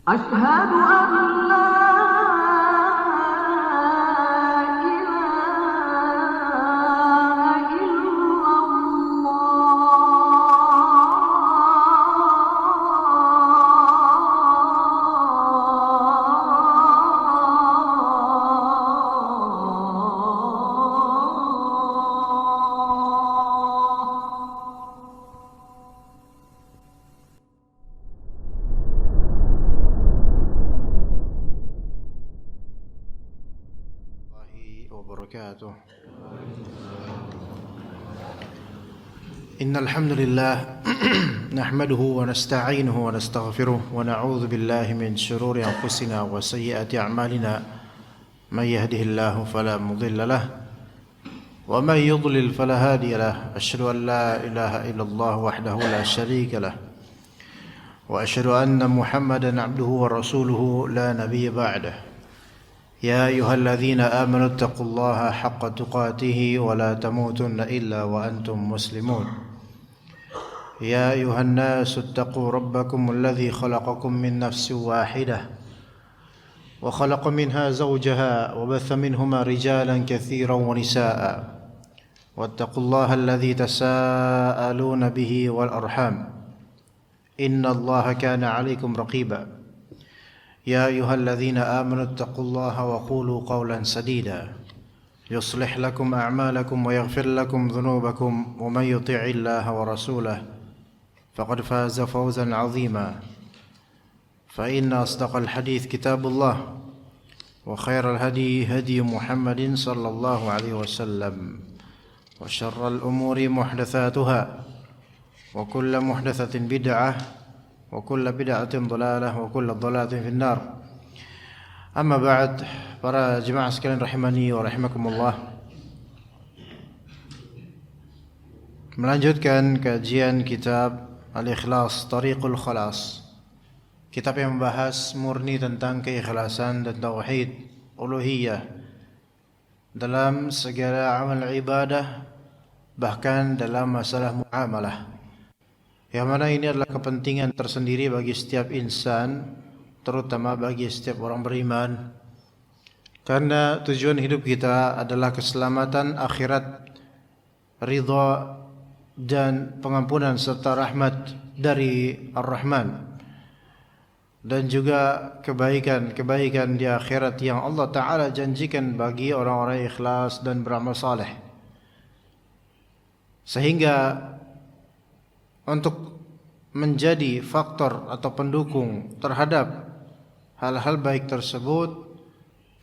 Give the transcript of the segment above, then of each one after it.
أشهد أن لا إله إلا الله. الله وبركاته. إن الحمد لله نحمده ونستعينه ونستغفره ونعوذ بالله من شرور أنفسنا وسيئات أعمالنا. من يهده الله فلا مضل له ومن يضلل فلا هادي له. أشهد أن لا إله إلا الله وحده لا شريك له وأشهد أن محمدا عبده ورسوله لا نبي بعده. يا أيها الذين آمنوا اتقوا الله حق تقاته ولا تموتن إلا وأنتم مسلمون. يا أيها الناس اتقوا ربكم الذي خلقكم من نفس واحدة وخلق منها زوجها وبث منهما رجالا كثيرا ونساء واتقوا الله الذي تساءلون به والأرحام إن الله كان عليكم رقيبا. يا أيها الذين آمنوا اتقوا الله وقولوا قولا سديدا يصلح لكم أعمالكم ويغفر لكم ذنوبكم ومن يطع الله ورسوله فقد فاز فوزا عظيما. فإن أصدق الحديث كتاب الله وخير الهدي هدي محمد صلى الله عليه وسلم وشر الأمور محدثاتها وكل محدثة بدعة وكل bid'atin dhalalah wa kullu dhalalatin finnar. Amma ba'd, para jemaah sekalian rahimani wa rahimakumullah. Melanjutkan kajian kitab Al-Ikhlas Tariqul Khalas. Kitab yang membahas murni tentang keikhlasan dan tauhid uluhiyah dalam segala amal ibadah, bahkan dalam masalah muamalah. Yang mana ini adalah kepentingan tersendiri bagi setiap insan, terutama bagi setiap orang beriman. Karena tujuan hidup kita adalah keselamatan akhirat, ridha dan pengampunan serta rahmat dari Ar-Rahman. Dan juga kebaikan di akhirat yang Allah Ta'ala janjikan bagi orang-orang ikhlas dan beramal saleh. Sehingga untuk menjadi faktor atau pendukung terhadap hal-hal baik tersebut,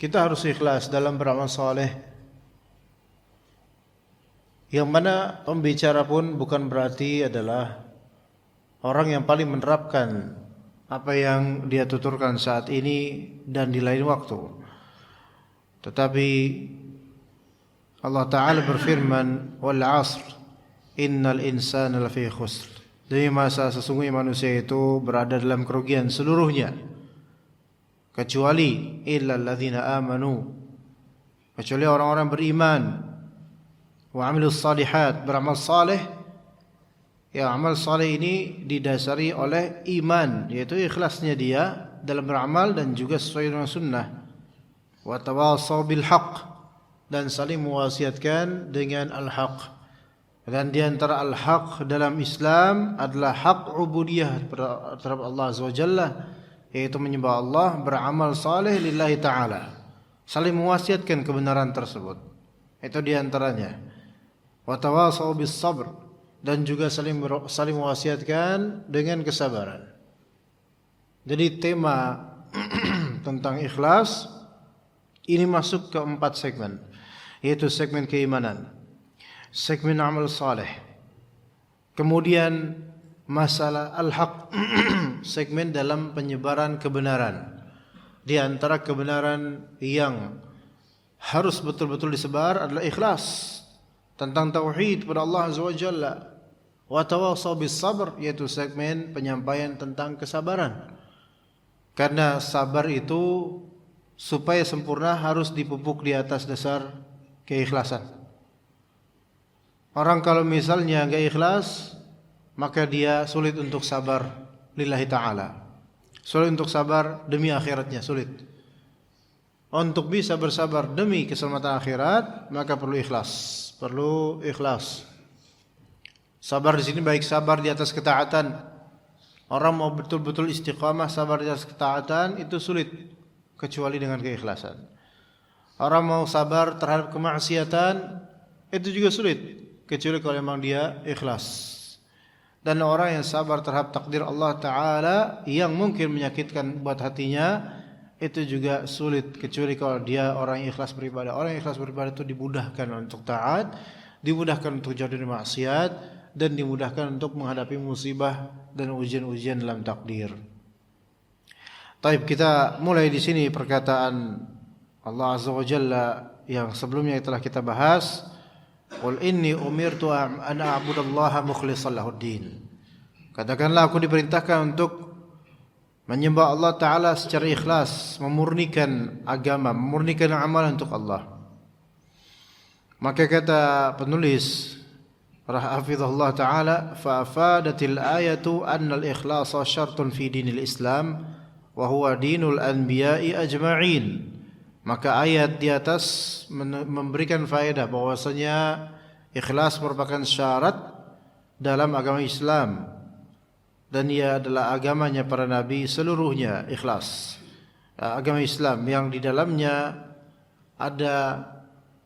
kita harus ikhlas dalam beramal saleh. Yang mana pembicara pun bukan berarti adalah orang yang paling menerapkan apa yang dia tuturkan saat ini dan di lain waktu. Tetapi Allah Ta'ala berfirman, wal 'asr innal insana lafi khusr. Demi masa sesungguhnya manusia itu berada dalam kerugian seluruhnya, kecuali illal ladzina amanu, kecuali orang-orang beriman, wa amilus salihat, beramal saleh. Ya, amal saleh ini didasari oleh iman, yaitu ikhlasnya dia dalam beramal dan juga sesuai dengan sunnah. Wa tawasaw bil haqq, dan saling mewasiatkan dengan al-haq. Dan di antara al-haq dalam Islam adalah hak ubudiyah terhadap Allah Azza wa Jalla, yaitu menyembah Allah, beramal saleh lillahi ta'ala, saling mewasiatkan kebenaran tersebut. Itu di antaranya. Wa tawasaw bis sabr, dan juga saling mewasiatkan dengan kesabaran. Jadi tema tentang ikhlas ini masuk ke 4 segmen, yaitu segmen keimanan, segmen amal saleh, kemudian masalah al-haq, segmen dalam penyebaran kebenaran. Di antara kebenaran yang harus betul-betul disebar adalah ikhlas, tentang tauhid pada Allah Azza wa Jalla. Wa tawasaw bis sabr, yaitu segmen penyampaian tentang kesabaran. Karena sabar itu supaya sempurna harus dipupuk di atas dasar keikhlasan. Orang kalau misalnya enggak ikhlas, maka dia sulit untuk sabar lillahi ta'ala. Sulit untuk sabar demi akhiratnya, sulit. Untuk bisa bersabar demi keselamatan akhirat, maka perlu ikhlas. Perlu ikhlas. Sabar di sini baik sabar di atas ketaatan. Orang mau betul-betul istiqamah sabar di atas ketaatan itu sulit kecuali dengan keikhlasan. Orang mau sabar terhadap kemaksiatan itu juga sulit kecuali kalau memang dia ikhlas. Dan orang yang sabar terhadap takdir Allah Ta'ala yang mungkin menyakitkan buat hatinya itu juga sulit kecuali kalau dia orang yang ikhlas beribadah. Orang yang ikhlas beribadah itu dimudahkan untuk taat, dimudahkan untuk jauh dari maksiat, dan dimudahkan untuk menghadapi musibah dan ujian-ujian dalam takdir. Taib, kita mulai di sini perkataan Allah Azza wa Jalla yang sebelumnya telah kita bahas. Qul inni umirtu an a'budallaha mukhlishan lahuddin. Katakanlah aku diperintahkan untuk menyembah Allah Ta'ala secara ikhlas, memurnikan agama, memurnikan amal untuk Allah. Maka kata penulis rahafizahullah Ta'ala, fa'afadatil ayatu anna al-ikhlasa syartun fi dinil Islam wa huwa dinul anbiya'i ajma'in. Maka ayat di atas memberikan faedah bahwasanya ikhlas merupakan syarat dalam agama Islam dan ia adalah agamanya para nabi seluruhnya, ikhlas. Agama Islam yang di dalamnya ada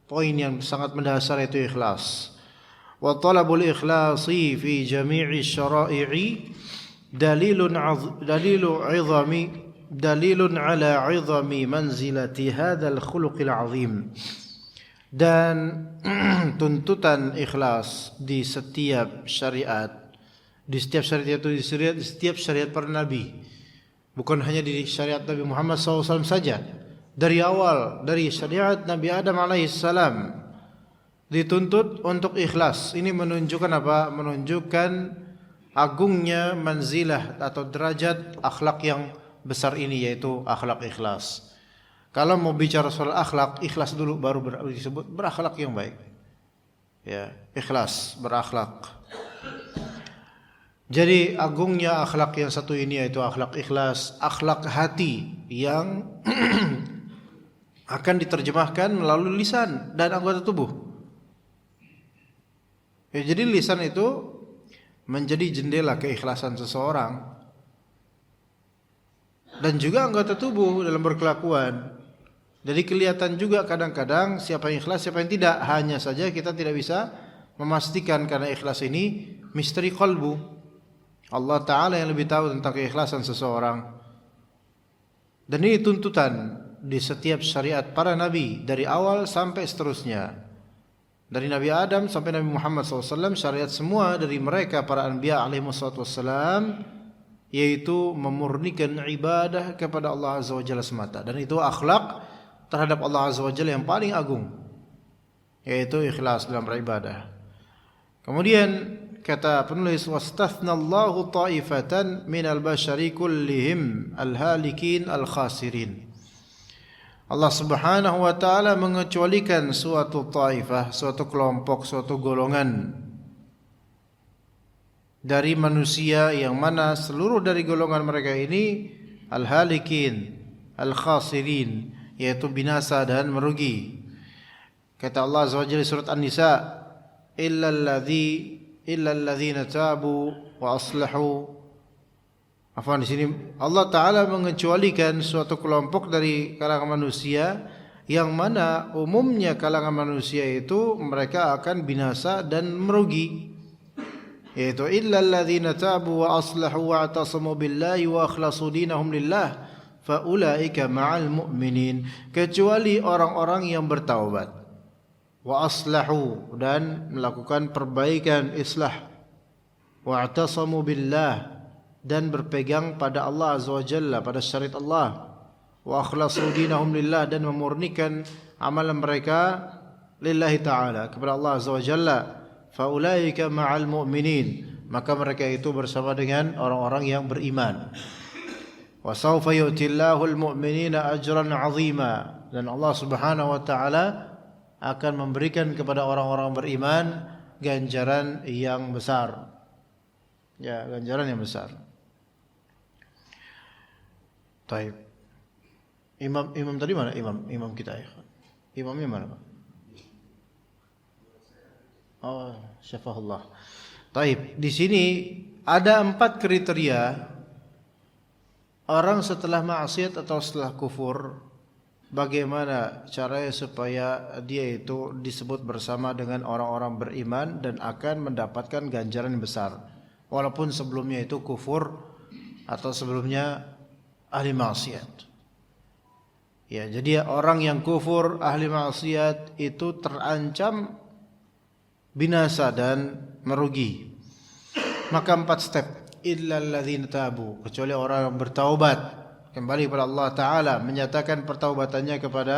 poin yang sangat mendasar, yaitu ikhlas. Wa talabul ikhlasi fi jami'i syara'i'i dalilun ala 'izami manzilati hadzal khuluqil 'azim. Dan tuntutan ikhlas di setiap syariat, di setiap syariat itu, di setiap syariat para nabi, bukan hanya di syariat Nabi Muhammad SAW saja. Dari awal, dari syariat Nabi Adam alaihissalam dituntut untuk ikhlas. Ini menunjukkan apa? Menunjukkan agungnya manzilah atau derajat akhlak yang besar ini, yaitu akhlak ikhlas. Kalau mau bicara soal akhlak, ikhlas dulu baru disebut berakhlak yang baik. Ya, ikhlas, berakhlak. Jadi agungnya akhlak yang satu ini, yaitu akhlak ikhlas, akhlak hati yang akan diterjemahkan melalui lisan dan anggota tubuh. Ya, jadi lisan itu menjadi jendela keikhlasan seseorang dan juga anggota tubuh dalam berkelakuan. Jadi kelihatan juga kadang-kadang siapa yang ikhlas, siapa yang tidak. Hanya saja kita tidak bisa memastikan karena ikhlas ini misteri qalbu. Allah Ta'ala yang lebih tahu tentang keikhlasan seseorang. Dan ini tuntutan di setiap syariat para nabi dari awal sampai seterusnya. Dari Nabi Adam sampai Nabi Muhammad SAW, syariat semua dari mereka para anbiya alaihissalam, yaitu memurnikan ibadah kepada Allah Azza wa Jalla semata. Dan itu akhlak terhadap Allah Azza wa Jalla yang paling agung, yaitu ikhlas dalam beribadah. Kemudian kata penulis, wastathnallahu ta'ifatan minal bashari kullihim al-halikin al-khasirin. Allah Subhanahu wa taala mengecualikan suatu taifah, suatu kelompok, suatu golongan dari manusia yang mana seluruh dari golongan mereka ini al-halikin al-khasirin, yaitu binasa dan merugi. Kata Allah Azza wa Jalla surat An-Nisa, illa alladzina tabu wa aslahu. Afwan, di sini Allah Ta'ala mengecualikan suatu kelompok dari kalangan manusia yang mana umumnya kalangan manusia itu mereka akan binasa dan merugi, yaitu illa alladzina tabu wa aslahu wa atasamu billahi wa akhlasu dinahum lillah fa ulaika ma'al mu'minin. Kecuali orang-orang yang bertaubat, wa aslahu, dan melakukan perbaikan, islah, wa atasamu billah, dan berpegang pada Allah Azza wa Jalla, pada syariat Allah, wa akhlasu dinahum lillah, dan memurnikan amalan mereka lillahi ta'ala, kepada Allah Azza wa Jalla, fa ulaika ma'al mu'minin, maka mereka itu bersama dengan orang-orang yang beriman. Wa sawfa yu'tillahu al-mu'minina ajran 'azima, dan Allah Subhanahu wa ta'ala akan memberikan kepada orang-orang beriman ganjaran yang besar. Ya, ganjaran yang besar. Taib. Imam tadi mana? Imam kita ya. Imamnya mana, Pak? Oh, syafahullah. Taib. Di sini ada 4 kriteria orang setelah maksiat atau setelah kufur, bagaimana caranya supaya dia itu disebut bersama dengan orang-orang beriman dan akan mendapatkan ganjaran yang besar, walaupun sebelumnya itu kufur atau sebelumnya ahli maksiat. Ya, jadi orang yang kufur, ahli maksiat itu terancam binasa dan merugi. Maka 4 step, illal ladzina tabu, kecuali orang yang bertaubat kembali kepada Allah Ta'ala, menyatakan pertaubatannya kepada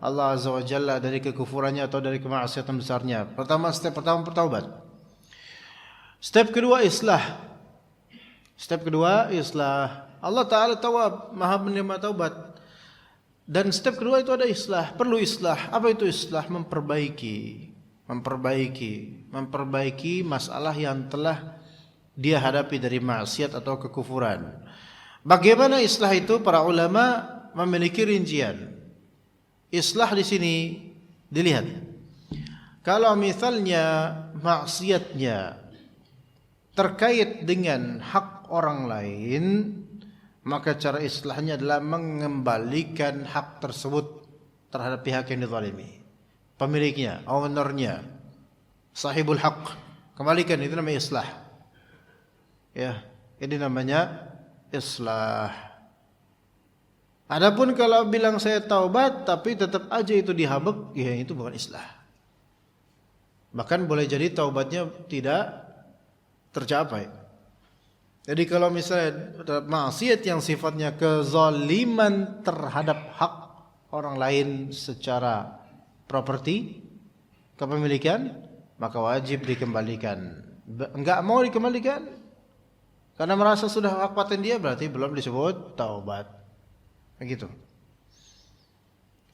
Allah Azza wa Jalla dari kekufurannya atau dari kemaksiatan besarnya. Step pertama bertaubat. Step kedua islah. Allah Ta'ala tawab, maha menerima taubat. Dan step kedua itu ada islah, perlu islah. Apa itu islah? Memperbaiki masalah yang telah dia hadapi dari maksiat atau kekufuran. Bagaimana islah itu? Para ulama memiliki rincian. Islah di sini dilihat. Kalau misalnya maksiatnya terkait dengan hak orang lain, maka cara islahnya adalah mengembalikan hak tersebut terhadap pihak yang dizalimi. Pemiliknya, ownernya, sahibul haq, kembalikan, itu namanya islah. Ya, ini namanya islah. Adapun kalau bilang saya taubat tapi tetap aja itu dihabek, ya itu bukan islah. Bahkan boleh jadi taubatnya tidak tercapai. Jadi kalau misalnya maksiat yang sifatnya kezaliman terhadap hak orang lain secara properti, kepemilikan, maka wajib dikembalikan. Enggak mau dikembalikan karena merasa sudah hak paten dia, berarti belum disebut taubat. Begitu.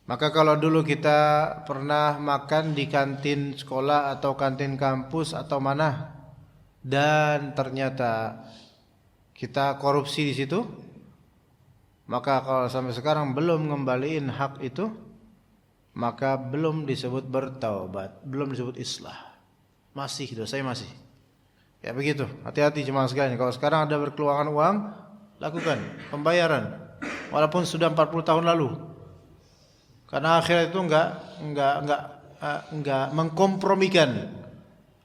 Maka kalau dulu kita pernah makan di kantin sekolah atau kantin kampus atau mana, dan ternyata kita korupsi di situ, maka kalau sampai sekarang belum ngembaliin hak itu, maka belum disebut bertaubat, belum disebut islah. Masih dosanya masih. Ya begitu. Hati-hati jemaah sekalian. Kalau sekarang ada berkeluaran uang, lakukan pembayaran walaupun sudah 40 tahun lalu. Karena akhirat itu enggak mengkompromikan.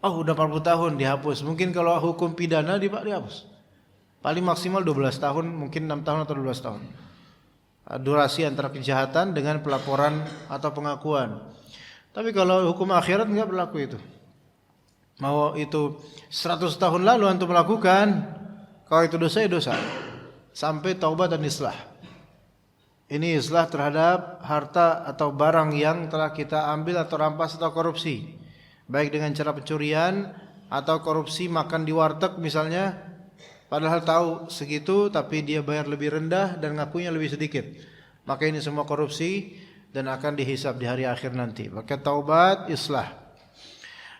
Oh, udah 40 tahun dihapus. Mungkin kalau hukum pidana dihapus. Paling maksimal 12 tahun, mungkin 6 tahun atau 12 tahun. Durasi antara kejahatan dengan pelaporan atau pengakuan. Tapi kalau hukum akhirat enggak berlaku itu. Mau itu 100 tahun lalu antum melakukan, kalau itu dosa ya dosa. Sampai taubat dan islah. Ini islah terhadap harta atau barang yang telah kita ambil atau rampas atau korupsi. Baik dengan cara pencurian atau korupsi makan di warteg misalnya, padahal tahu segitu tapi dia bayar lebih rendah dan ngakunya lebih sedikit. Maka ini semua korupsi dan akan dihisab di hari akhir nanti. Maka taubat, islah.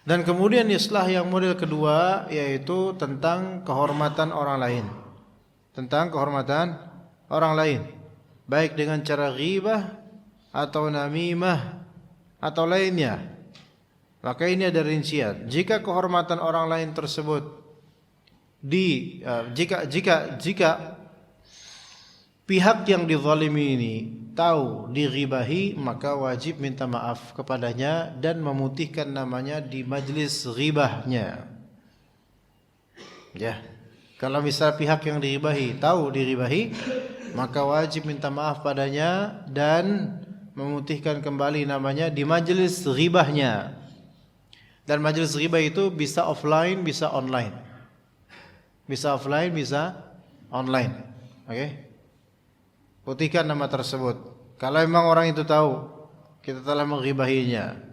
Dan kemudian islah yang model kedua yaitu tentang kehormatan orang lain. Tentang kehormatan orang lain. Baik dengan cara ghibah atau namimah atau lainnya. Maka ini ada rincian. Jika kehormatan orang lain tersebut jika pihak yang dizalimi ini tahu dighibahi, maka wajib minta maaf kepadanya dan memutihkan namanya di majlis ghibahnya. Ya. Kalau misal pihak yang dighibahi tahu dighibahi, maka wajib minta maaf padanya dan memutihkan kembali namanya di majlis ghibahnya. Dan majlis ghibah itu bisa offline, bisa online. Bisa offline, bisa online. Oke? Putihkan nama tersebut. Kalau memang orang itu tahu kita telah menghibahinya.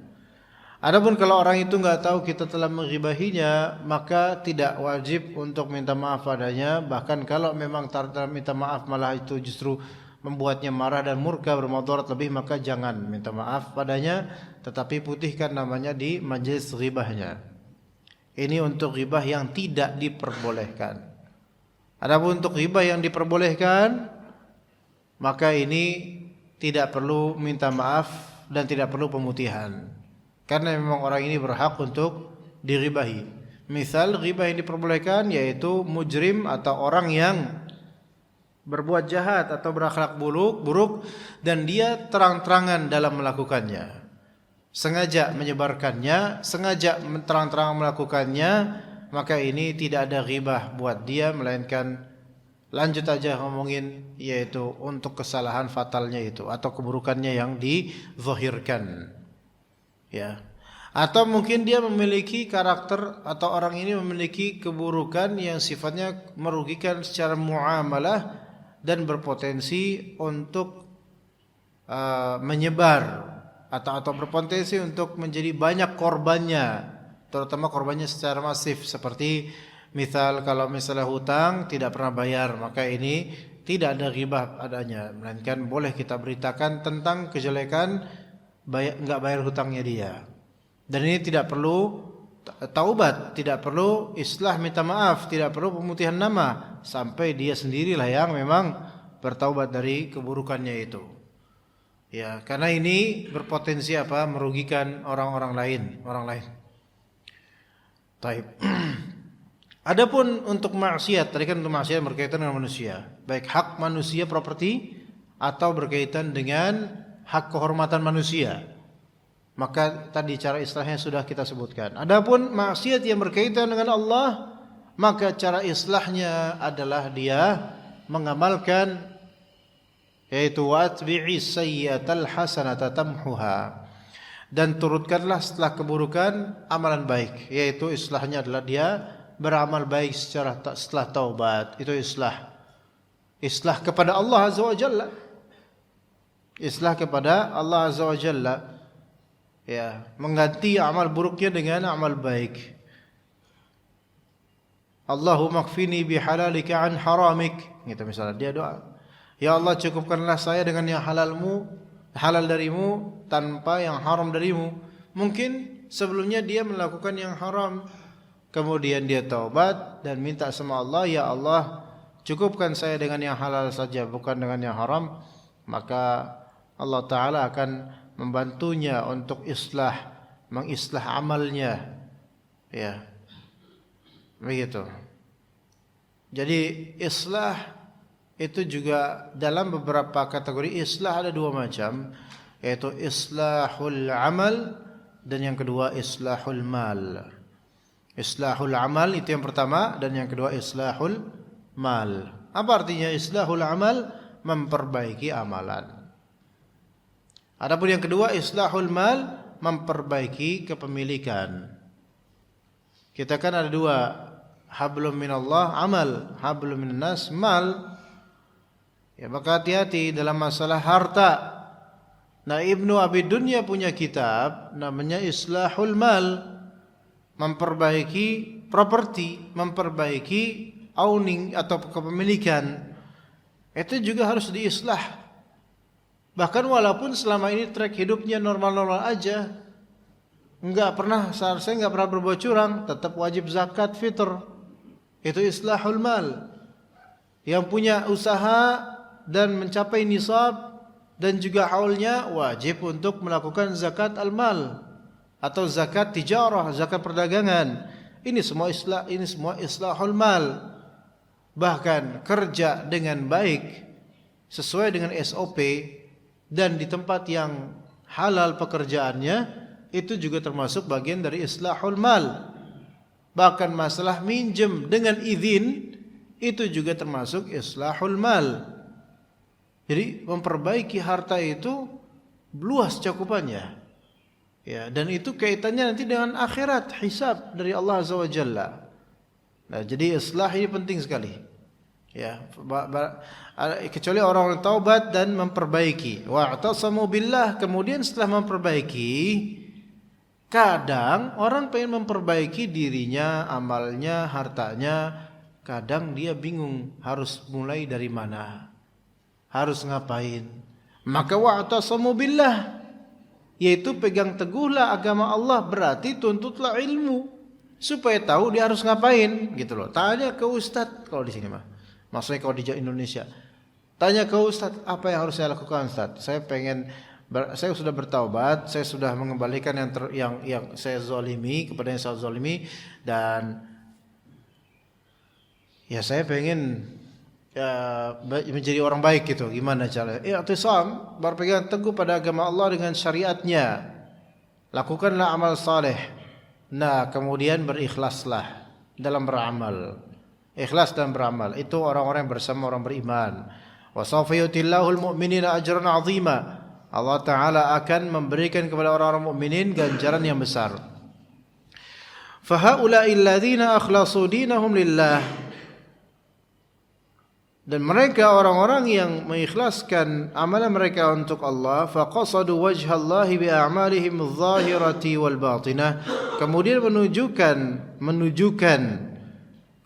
Adapun kalau orang itu enggak tahu kita telah menghibahinya, maka tidak wajib untuk minta maaf padanya. Bahkan kalau memang minta maaf malah itu justru membuatnya marah dan murka, bermudarat lebih, maka jangan minta maaf padanya, tetapi putihkan namanya di majlis ghibahnya. Ini untuk ghibah yang tidak diperbolehkan. Adapun untuk ghibah yang diperbolehkan, maka ini tidak perlu minta maaf dan tidak perlu pemutihan. Karena memang orang ini berhak untuk diribahi. Misal ghibah yang diperbolehkan yaitu mujrim atau orang yang berbuat jahat atau berakhlak buruk dan dia terang-terangan dalam melakukannya. Sengaja menyebarkannya, sengaja terang-terangan melakukannya, maka ini tidak ada ghibah buat dia, melainkan lanjut aja ngomongin yaitu untuk kesalahan fatalnya itu atau keburukannya yang dizahirkan. Ya. Atau mungkin dia memiliki karakter atau orang ini memiliki keburukan yang sifatnya merugikan secara muamalah dan berpotensi untuk menyebar atau berpotensi untuk menjadi banyak korbannya, terutama korbannya secara masif, seperti misal kalau misalnya hutang tidak pernah bayar, maka ini tidak ada ghibah adanya, melainkan boleh kita beritakan tentang kejelekan enggak bayar hutangnya dia. Dan ini tidak perlu taubat, tidak perlu islah minta maaf, tidak perlu pemutihan nama, sampai dia sendirilah yang memang bertaubat dari keburukannya itu. Ya, karena ini berpotensi apa? Merugikan orang lain. Taib. Adapun untuk maksiat, tadi kan untuk maksiat berkaitan dengan manusia, baik hak manusia properti atau berkaitan dengan hak kehormatan manusia. Maka tadi cara islahnya sudah kita sebutkan. Adapun maksiat yang berkaitan dengan Allah, maka cara islahnya adalah dia mengamalkan yaitu watbi'is sayyi'atal hasanata tamhuha, dan turutkanlah setelah keburukan amalan baik, yaitu islahnya adalah dia beramal baik setelah taubat. Itu islah kepada Allah azza wa jalla, islah kepada Allah azza wa jalla. Ya, mengganti amal buruknya dengan amal baik. Allahumma kfini bihalalika an haramik. Gitu misalnya dia doa, ya Allah cukupkanlah saya dengan yang halal darimu tanpa yang haram darimu. Mungkin sebelumnya dia melakukan yang haram, kemudian dia taubat dan minta sama Allah, ya Allah cukupkan saya dengan yang halal saja, bukan dengan yang haram. Maka Allah Ta'ala akan membantunya untuk mengislah amalnya. Ya, begitu. Jadi islah itu juga dalam beberapa kategori. Islah ada dua macam, yaitu islahul amal dan yang kedua islahul mal. Islahul amal itu yang pertama, dan yang kedua islahul mal. Apa artinya islahul amal? Memperbaiki amalan. Adapun yang kedua islahul mal, memperbaiki kepemilikan. Kita kan ada dua, hablum minallah amal, hablum minnas mal. Ya, maka hati-hati dalam masalah harta. Nah, Ibnu Abi Dunya punya kitab namanya Islahul Mal, memperbaiki properti, memperbaiki owning atau kepemilikan. Itu juga harus diislah. Bahkan walaupun selama ini track hidupnya normal-normal aja, saya enggak pernah berbuat curang, tetap wajib zakat fitr. Itu islahul mal. Yang punya usaha dan mencapai nisab dan juga haulnya, wajib untuk melakukan zakat al-mal atau zakat tijarah, zakat perdagangan. Ini semua islahul mal. Bahkan kerja dengan baik sesuai dengan SOP dan di tempat yang halal pekerjaannya, itu juga termasuk bagian dari islahul mal. Bahkan masalah minjem dengan izin, itu juga termasuk islahul mal. Jadi memperbaiki harta itu luas cakupannya. Ya, dan itu kaitannya nanti dengan akhirat, hisab dari Allah Azza wa Jalla. Nah, jadi islah ini penting sekali. Ya, kecuali orang taubat dan memperbaiki. Wa'tasamu billah, kemudian setelah memperbaiki, kadang orang pengen memperbaiki dirinya, amalnya, hartanya, kadang dia bingung harus mulai dari mana, harus ngapain. Maka wa'tasamu billah, yaitu pegang teguhlah agama Allah, berarti tuntutlah ilmu supaya tahu dia harus ngapain, gitu loh. Tanya ke ustaz kalau di sini mah. Maksudnya kalau di Indonesia, Tanya ke Ustaz, apa yang harus saya lakukan Ustaz? Saya sudah bertaubat, saya sudah mengembalikan yang saya zalimi kepada yang saya zalimi, dan ya saya pengen menjadi orang baik gitu. Gimana caranya? I'tisam, berpegang teguh pada agama Allah dengan syariatnya. Lakukanlah amal saleh. Nah, kemudian berikhlaslah dalam beramal. Ikhlas dalam beramal itu orang-orang yang bersama orang beriman. Wa sawfa yutillahul mu'minina ajran 'azima. Allah Ta'ala akan memberikan kepada orang-orang mukminin ganjaran yang besar. Fa haula'i alladziina akhlasu dinahum lillah. Dan mereka orang-orang yang mengikhlaskan amalan mereka untuk Allah, faqasadu wajhallahi bi a'malihim adh-dhahirati wal batinah. Kemudian menunjukkan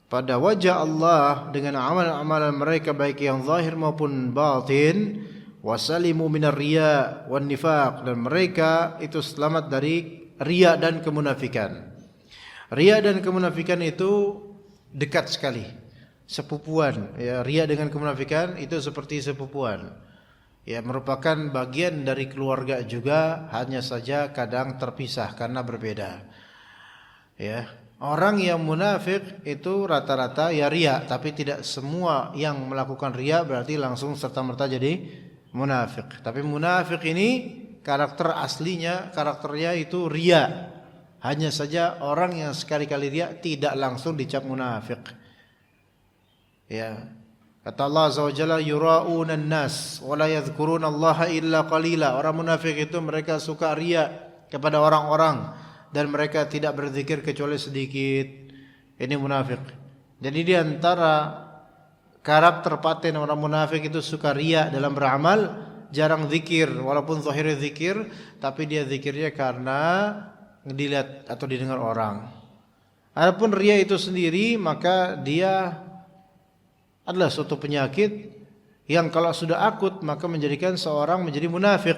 pada wajah Allah dengan amalan-amalan mereka baik yang zahir maupun batin, wasalimu minar riya wan nifaq, dan mereka itu selamat dari riya dan kemunafikan. Riya dan kemunafikan itu dekat sekali, sepupuan. Ya, riya dengan kemunafikan itu seperti sepupuan. Ya, merupakan bagian dari keluarga juga, hanya saja kadang terpisah karena berbeda. Ya, orang yang munafik itu rata-rata ya riya, tapi tidak semua yang melakukan riya berarti langsung serta-merta jadi munafik. Tapi munafik ini karakternya itu riya. Hanya saja orang yang sekali-kali riya tidak langsung dicap munafik. Ya. Kata Allah Azza wa Jalla, yura'una an-nas wa la yadhkuruna Allah illa qalila. Orang munafik itu mereka suka riya kepada orang-orang dan mereka tidak berzikir kecuali sedikit. Ini munafik. Jadi di antara karakter paten orang munafik itu suka riya dalam beramal, jarang zikir, walaupun zahir zikir, tapi dia zikirnya karena dilihat atau didengar orang. Adapun riya itu sendiri, maka dia adalah suatu penyakit yang kalau sudah akut maka menjadikan seorang menjadi munafik.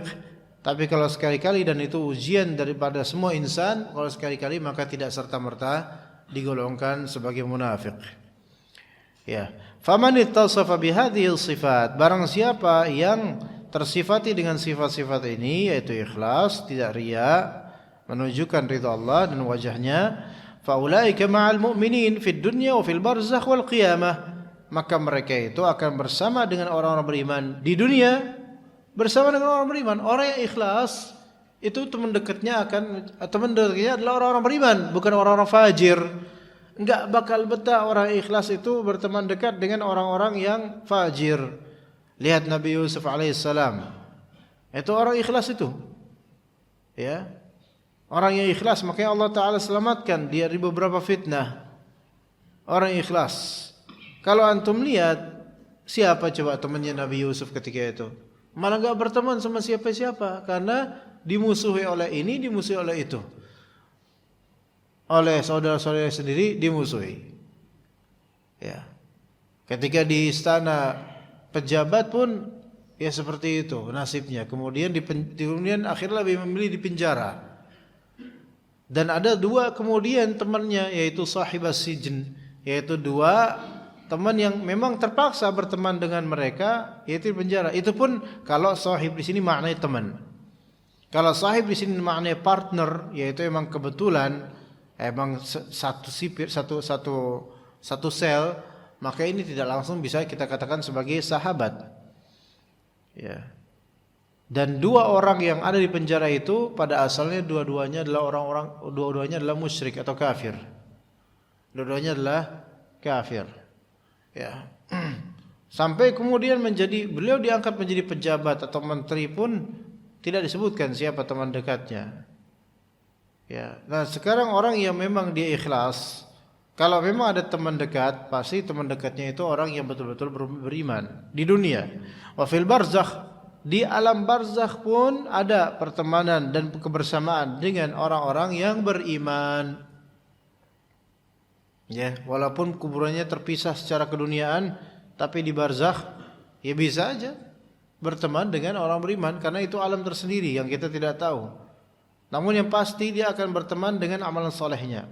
Tapi kalau sekali-kali, dan itu ujian daripada semua insan, kalau sekali-kali maka tidak serta-merta digolongkan sebagai munafik. Ya. Faman ittasafa bihadhihi sifat, barang siapa yang tersifati dengan sifat-sifat ini, yaitu ikhlas, tidak riya, menunjukkan ridha Allah dan wajahnya, faulaika ma'al mu'minin fid dunya wa fil barzakh wal qiyamah, maka mereka itu akan bersama dengan orang-orang beriman di dunia, bersama dengan orang beriman. Orang yang ikhlas itu teman dekatnya adalah orang-orang beriman, bukan orang-orang fajir. Enggak bakal betah orang ikhlas itu berteman dekat dengan orang-orang yang fajir. Lihat Nabi Yusuf alaihissalam, itu orang ikhlas itu. Ya, orang yang ikhlas, makanya Allah Ta'ala selamatkan dia dari beberapa fitnah. Orang ikhlas. Kalau antum lihat, siapa coba temannya Nabi Yusuf ketika itu? Malah enggak berteman sama siapa-siapa, karena dimusuhi oleh ini, dimusuhi oleh itu. Oleh saudara-saudara sendiri dimusuhi. Ya. Ketika di istana pejabat pun ya seperti itu nasibnya. Kemudian akhirnya lebih memilih di penjara. Dan ada dua kemudian temannya, yaitu sahibas sijin, yaitu dua teman yang memang terpaksa berteman dengan mereka, yaitu di penjara. Itu pun kalau sahib di sini maknanya teman. Kalau sahib di sini maknanya partner, yaitu emang kebetulan emang satu sel, maka ini tidak langsung bisa kita katakan sebagai sahabat. Ya. Dan dua orang yang ada di penjara itu pada asalnya dua-duanya adalah musyrik atau kafir. Dua-duanya adalah kafir. Ya. Sampai kemudian beliau diangkat menjadi pejabat atau menteri pun tidak disebutkan siapa teman dekatnya. Ya. Nah, sekarang orang yang memang dia ikhlas, kalau memang ada teman dekat, pasti teman dekatnya itu orang yang betul-betul beriman di dunia. Wa fil barzakh, di alam barzakh pun ada pertemanan dan kebersamaan dengan orang-orang yang beriman. Ya, walaupun kuburannya terpisah secara keduniaan, tapi di barzakh ya bisa aja berteman dengan orang beriman, karena itu alam tersendiri yang kita tidak tahu. Namun yang pasti dia akan berteman dengan amalan solehnya.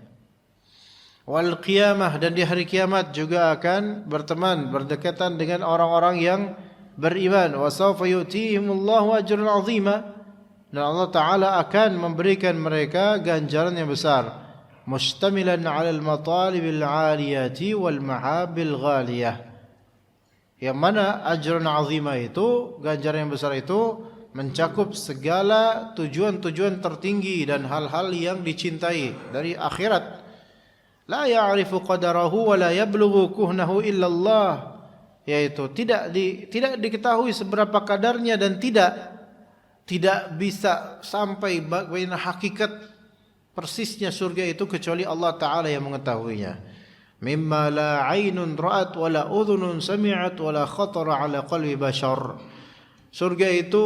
Wal qiyamah, dan di hari kiamat juga akan berteman, berdekatan dengan orang-orang yang beriman. Wa sawfa yu'tihimullahu ajran 'azima. Dan Allah Ta'ala akan memberikan mereka ganjaran yang besar. Mustamilan 'alal matalibil 'aliyati wal ma'abil ghaliyah. Yang mana ajran 'azima itu, ganjaran yang besar itu mencakup segala tujuan-tujuan tertinggi dan hal-hal yang dicintai dari akhirat. La ya'rifu qadarahu wa la yablughu kuhnahu illa Allah. Yaitu tidak diketahui seberapa kadarnya dan tidak bisa sampai bagaimana hakikat persisnya surga itu kecuali Allah Ta'ala yang mengetahuinya. Mimma la 'ainun ra'at wa la udhunun sami'at wa la khatara 'ala qalbi bashar. Surga itu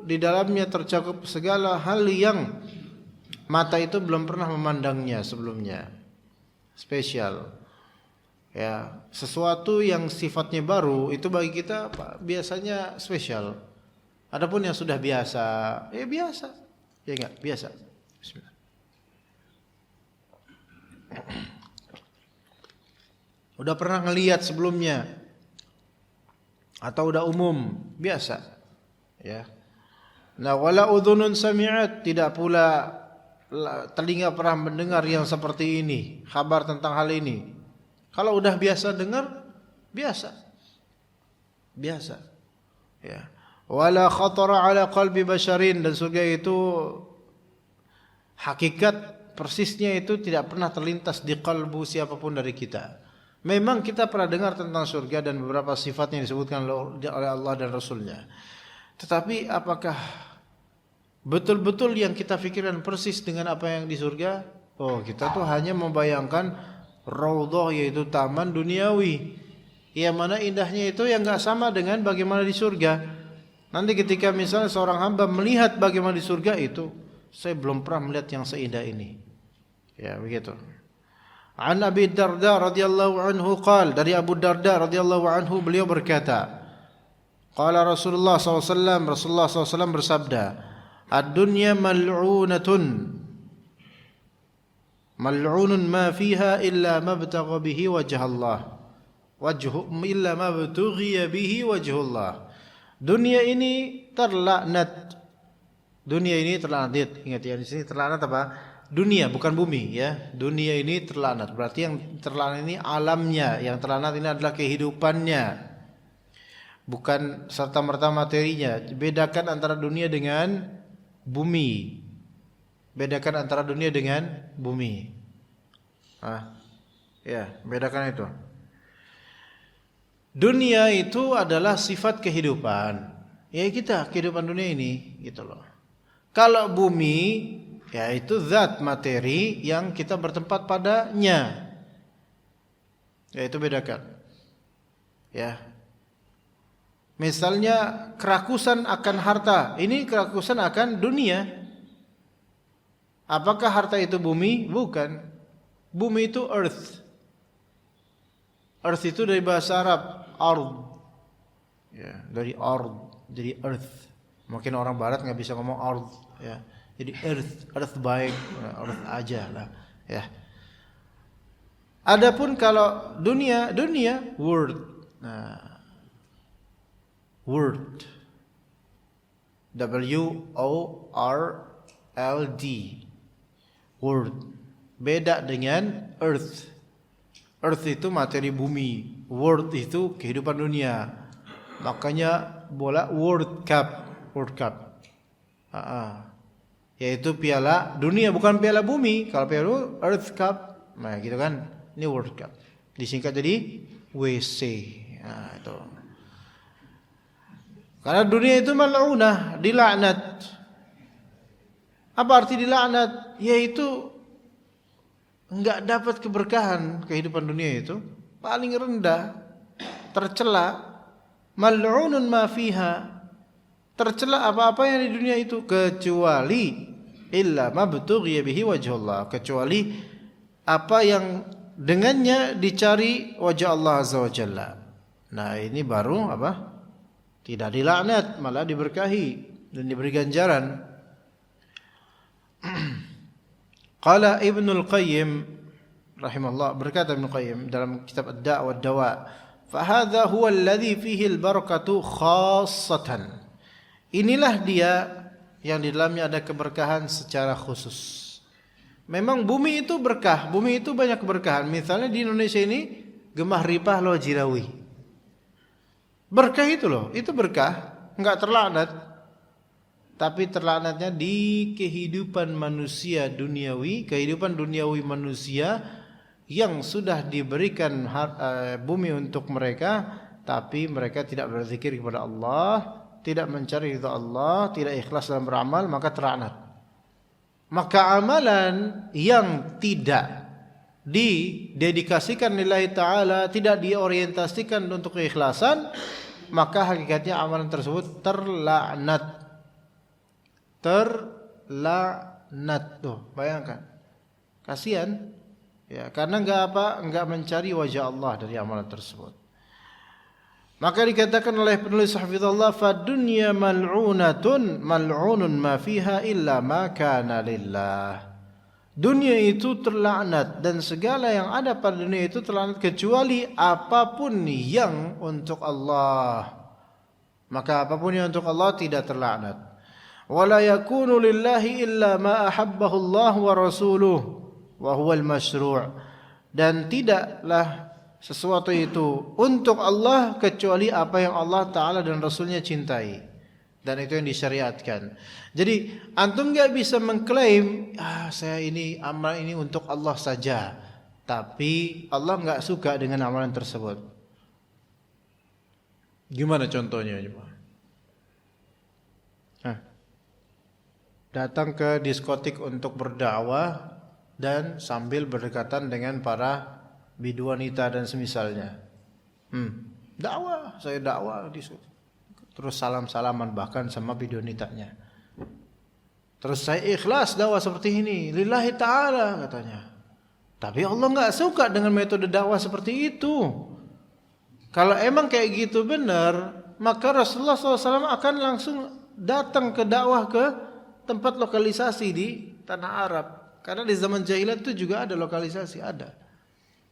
di dalamnya tercakup segala hal yang mata itu belum pernah memandangnya sebelumnya. Spesial. Ya, sesuatu yang sifatnya baru itu bagi kita biasanya spesial. Adapun yang sudah biasa, ya biasa. Ya enggak, biasa. Bismillah. Udah pernah ngelihat sebelumnya atau udah umum, biasa. Ya. Nah, wala udhunun sami'at, tidak pula telinga pernah mendengar yang seperti ini, kabar tentang hal ini. Kalau udah biasa dengar, biasa. Biasa. Ya. Wala khatara ala qalbi basharin, dan surga itu hakikat persisnya itu tidak pernah terlintas di kalbu siapapun dari kita. Memang kita pernah dengar tentang surga dan beberapa sifatnya disebutkan oleh Allah dan Rasulnya. Tetapi apakah betul-betul yang kita pikirkan persis dengan apa yang di surga? Oh, kita tuh hanya membayangkan raudhah, yaitu taman duniawi. Yang mana indahnya itu yang enggak sama dengan bagaimana di surga. Nanti ketika misalnya seorang hamba melihat bagaimana di surga itu, saya belum pernah melihat yang seindah ini. Ya, begitu. An Abi Darda radhiyallahu anhu qala, dari Abu Darda radhiyallahu anhu beliau berkata, qala Rasulullah SAW, Rasulullah SAW bersabda, ad-dunya mal'unatun mal'unun ma fiha illa mabtagha bihi wajh Allah illa mabtughiya bihi wajhullah. Dunia ini terlaknat. Dunia ini terlaknat. Ingat ya, di sini terlaknat apa? Dunia, bukan bumi ya. Dunia ini terlaknat. Berarti yang terlaknat ini alamnya, yang terlaknat ini adalah kehidupannya. Bukan serta-merta materinya. Bedakan antara dunia dengan bumi. Bedakan antara dunia dengan bumi. Ya, bedakan itu. Dunia itu adalah sifat kehidupan. Ya kita, kehidupan dunia ini gitu loh. Kalau bumi, yaitu zat materi yang kita bertempat padanya. Yaitu bedakan. Ya. Misalnya kerakusan akan harta, ini kerakusan akan dunia. Apakah harta itu bumi? Bukan. Bumi itu earth. Earth itu dari bahasa Arab, ard. Ya, dari ard, jadi earth. Mungkin orang barat enggak bisa ngomong ard, ya. Jadi earth baik, earth aja lah, ya. Adapun kalau dunia world. Nah, world. WORLD. World. Beda dengan earth. Earth itu materi bumi, world itu kehidupan dunia. Makanya bola World Cup. Yaitu piala dunia, bukan piala bumi. Kalau piala Earth Cup, nah gitu kan. Ini World Cup. Disingkat jadi WC. Nah, itu. Karena dunia itu mal'unah, dilaknat. Apa arti dilaknat? Yaitu enggak dapat keberkahan kehidupan dunia itu, paling rendah, tercela, mal'unun ma fiha, tercela apa-apa yang di dunia itu, kecuali illa mabtughiya bihi wajhullah, kecuali apa yang dengannya dicari wajah Allah azza wa jalla. Nah, ini baru apa? Tidak dilaknat, malah diberkahi dan diberi ganjaran. Qala Ibnul Qayyim rahimahullah, berkata Ibnu Qayyim dalam kitab Ad-Da' wa Ad-Dawa, Fahadha huwa alladhi fihi al-barakatu khassatan. Inilah dia yang di dalamnya ada keberkahan secara khusus. Memang bumi itu berkah, bumi itu banyak keberkahan. Misalnya di Indonesia ini Gemah Ripah Loh Jirawi. Berkah itu loh, itu berkah, enggak terlaknat. Tapi terlaknatnya di kehidupan manusia duniawi, kehidupan duniawi manusia yang sudah diberikan bumi untuk mereka, tapi mereka tidak berzikir kepada Allah, tidak mencari ridha Allah, tidak ikhlas dalam beramal, maka terlaknat. Maka amalan yang tidak didedikasikan lillahi ta'ala, tidak diorientasikan untuk keikhlasan, maka hakikatnya amalan tersebut terlaknat. Terlaknat. Tuh, bayangkan. Kasihan. Ya, karena enggak mencari wajah Allah dari amalan tersebut. Maka dikatakan oleh penulis hafizallah, fadunya mal'unatun mal'unun ma fiha illa ma kana lillah. Dunia itu terlaknat dan segala yang ada pada dunia itu terlaknat kecuali apapun yang untuk Allah. Maka apapun yang untuk Allah tidak terlaknat. Wala yakunu lillahi illa ma ahabbahu Allah wa rasuluhu wa huwal masyru'. Dan tidaklah sesuatu itu untuk Allah kecuali apa yang Allah Ta'ala dan Rasulnya cintai. Dan itu yang disyariatkan. Jadi antum gak bisa mengklaim saya ini amal ini untuk Allah saja, tapi Allah gak suka dengan amalan tersebut. Gimana contohnya? Datang ke diskotik untuk berdakwah dan sambil berdekatan dengan para biduanita dan semisalnya. Dakwah, saya dakwah di situ. Terus salam-salaman bahkan sama biduanitanya. Terus saya ikhlas dakwah seperti ini, lillahi ta'ala katanya. Tapi Allah enggak suka dengan metode dakwah seperti itu. Kalau emang kayak gitu benar, maka Rasulullah SAW akan langsung datang ke dakwah ke tempat lokalisasi di tanah Arab. Karena di zaman jahiliyah itu juga ada lokalisasi, ada.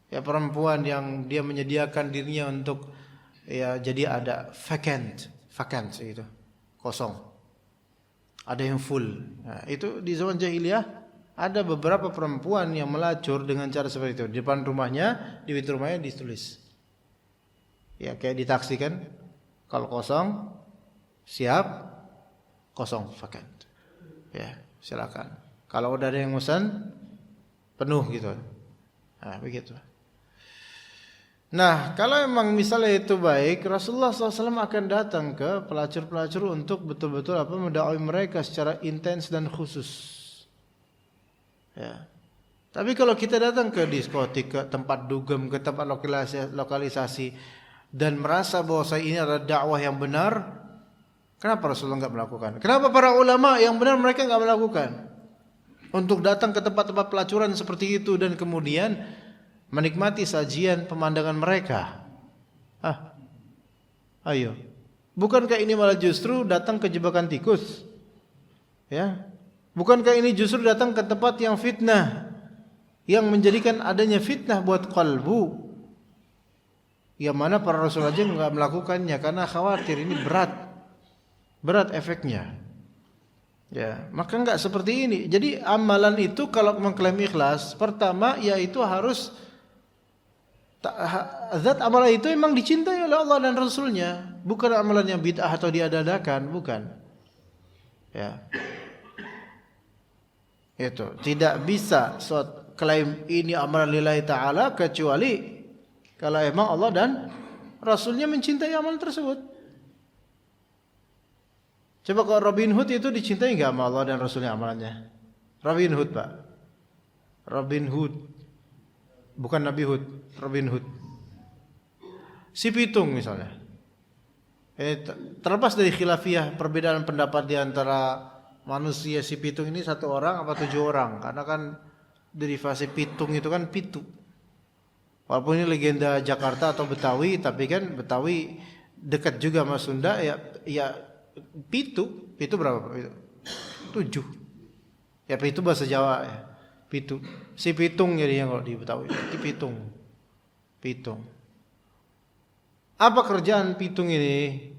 Ya perempuan yang dia menyediakan dirinya untuk ya jadi ada vacant itu kosong. Ada yang full. Nah, itu di zaman jahiliyah ada beberapa perempuan yang melacur dengan cara seperti itu. Di depan rumahnya, di pintu rumahnya ditulis. Ya kayak di taksi kan, kalau kosong siap, kosong vacant. Ya, silakan. Kalau udah ada yang pesan penuh gitu. Nah, begitu. Nah, kalau memang misalnya itu baik, Rasulullah SAW akan datang ke pelacur-pelacur untuk betul-betul mendakwai mereka secara intens dan khusus. Ya. Tapi kalau kita datang ke diskotik, ke tempat dugem, ke tempat lokalisasi dan merasa bahwa ini adalah dakwah yang benar, kenapa Rasulullah enggak melakukan? Kenapa para ulama yang benar mereka enggak melakukan? Untuk datang ke tempat-tempat pelacuran seperti itu dan kemudian menikmati sajian pemandangan mereka. Ayo. Bukankah ini malah justru datang ke jebakan tikus? Ya. Bukankah ini justru datang ke tempat yang fitnah, yang menjadikan adanya fitnah buat kalbu? Yang mana para rasul aja enggak melakukannya karena khawatir ini berat efeknya. Ya, maka enggak seperti ini. Jadi amalan itu kalau mengklaim ikhlas, pertama yaitu harus zat amalan itu memang dicintai oleh Allah dan Rasulnya, bukan amalan yang bid'ah atau diada-adakan, bukan. Ya. Itu tidak bisa klaim ini amalan lillahi ta'ala kecuali kalau emang Allah dan Rasulnya mencintai amalan tersebut. Coba kalau Robin Hood itu dicintai enggak sama Allah dan Rasulnya amalannya? Robin Hood, Pak. Robin Hood. Bukan Nabi Hood, Robin Hood. Si Pitung misalnya. Terlepas dari khilafiyah perbedaan pendapat di antara manusia, si Pitung ini 1 orang apa 7 orang? Karena kan derivasi Pitung itu kan pitu. Walaupun ini legenda Jakarta atau Betawi, tapi kan Betawi dekat juga sama Sunda, ya pitu berapa? 7. Ya pitu bahasa Jawa ya. Pitu. Si Pitung jadinya kalau di Betawi. Itu Pitung. Apa kerjaan pitung ini?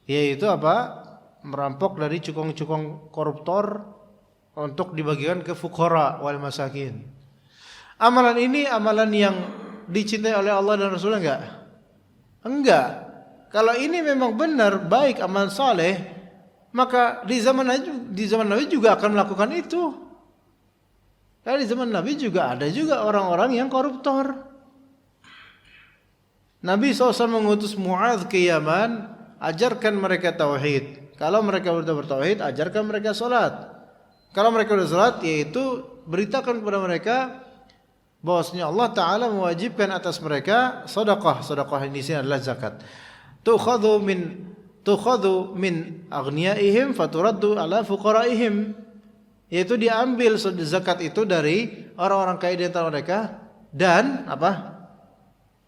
Yaitu apa? Merampok dari cukong-cukong koruptor untuk dibagikan ke fuqara wal masakin. Amalan ini amalan yang dicintai oleh Allah dan Rasulnya enggak? Enggak. Kalau ini memang benar baik amal saleh, maka di zaman Nabi juga akan melakukan itu. Karena di zaman Nabi juga ada juga orang-orang yang koruptor. Nabi SAW mengutus Mu'adz ke Yaman, ajarkan mereka tauhid. Kalau mereka sudah bertauhid, ajarkan mereka salat. Kalau mereka sudah salat, yaitu beritakan kepada mereka bahwasanya Allah Ta'ala mewajibkan atas mereka sedekah. Sedekah di sini adalah zakat. Tukhadhu min aghniyaihim faturaddu ala fuqaraihim. Yaitu diambil zakat itu dari orang-orang kaya di antara mereka dan apa?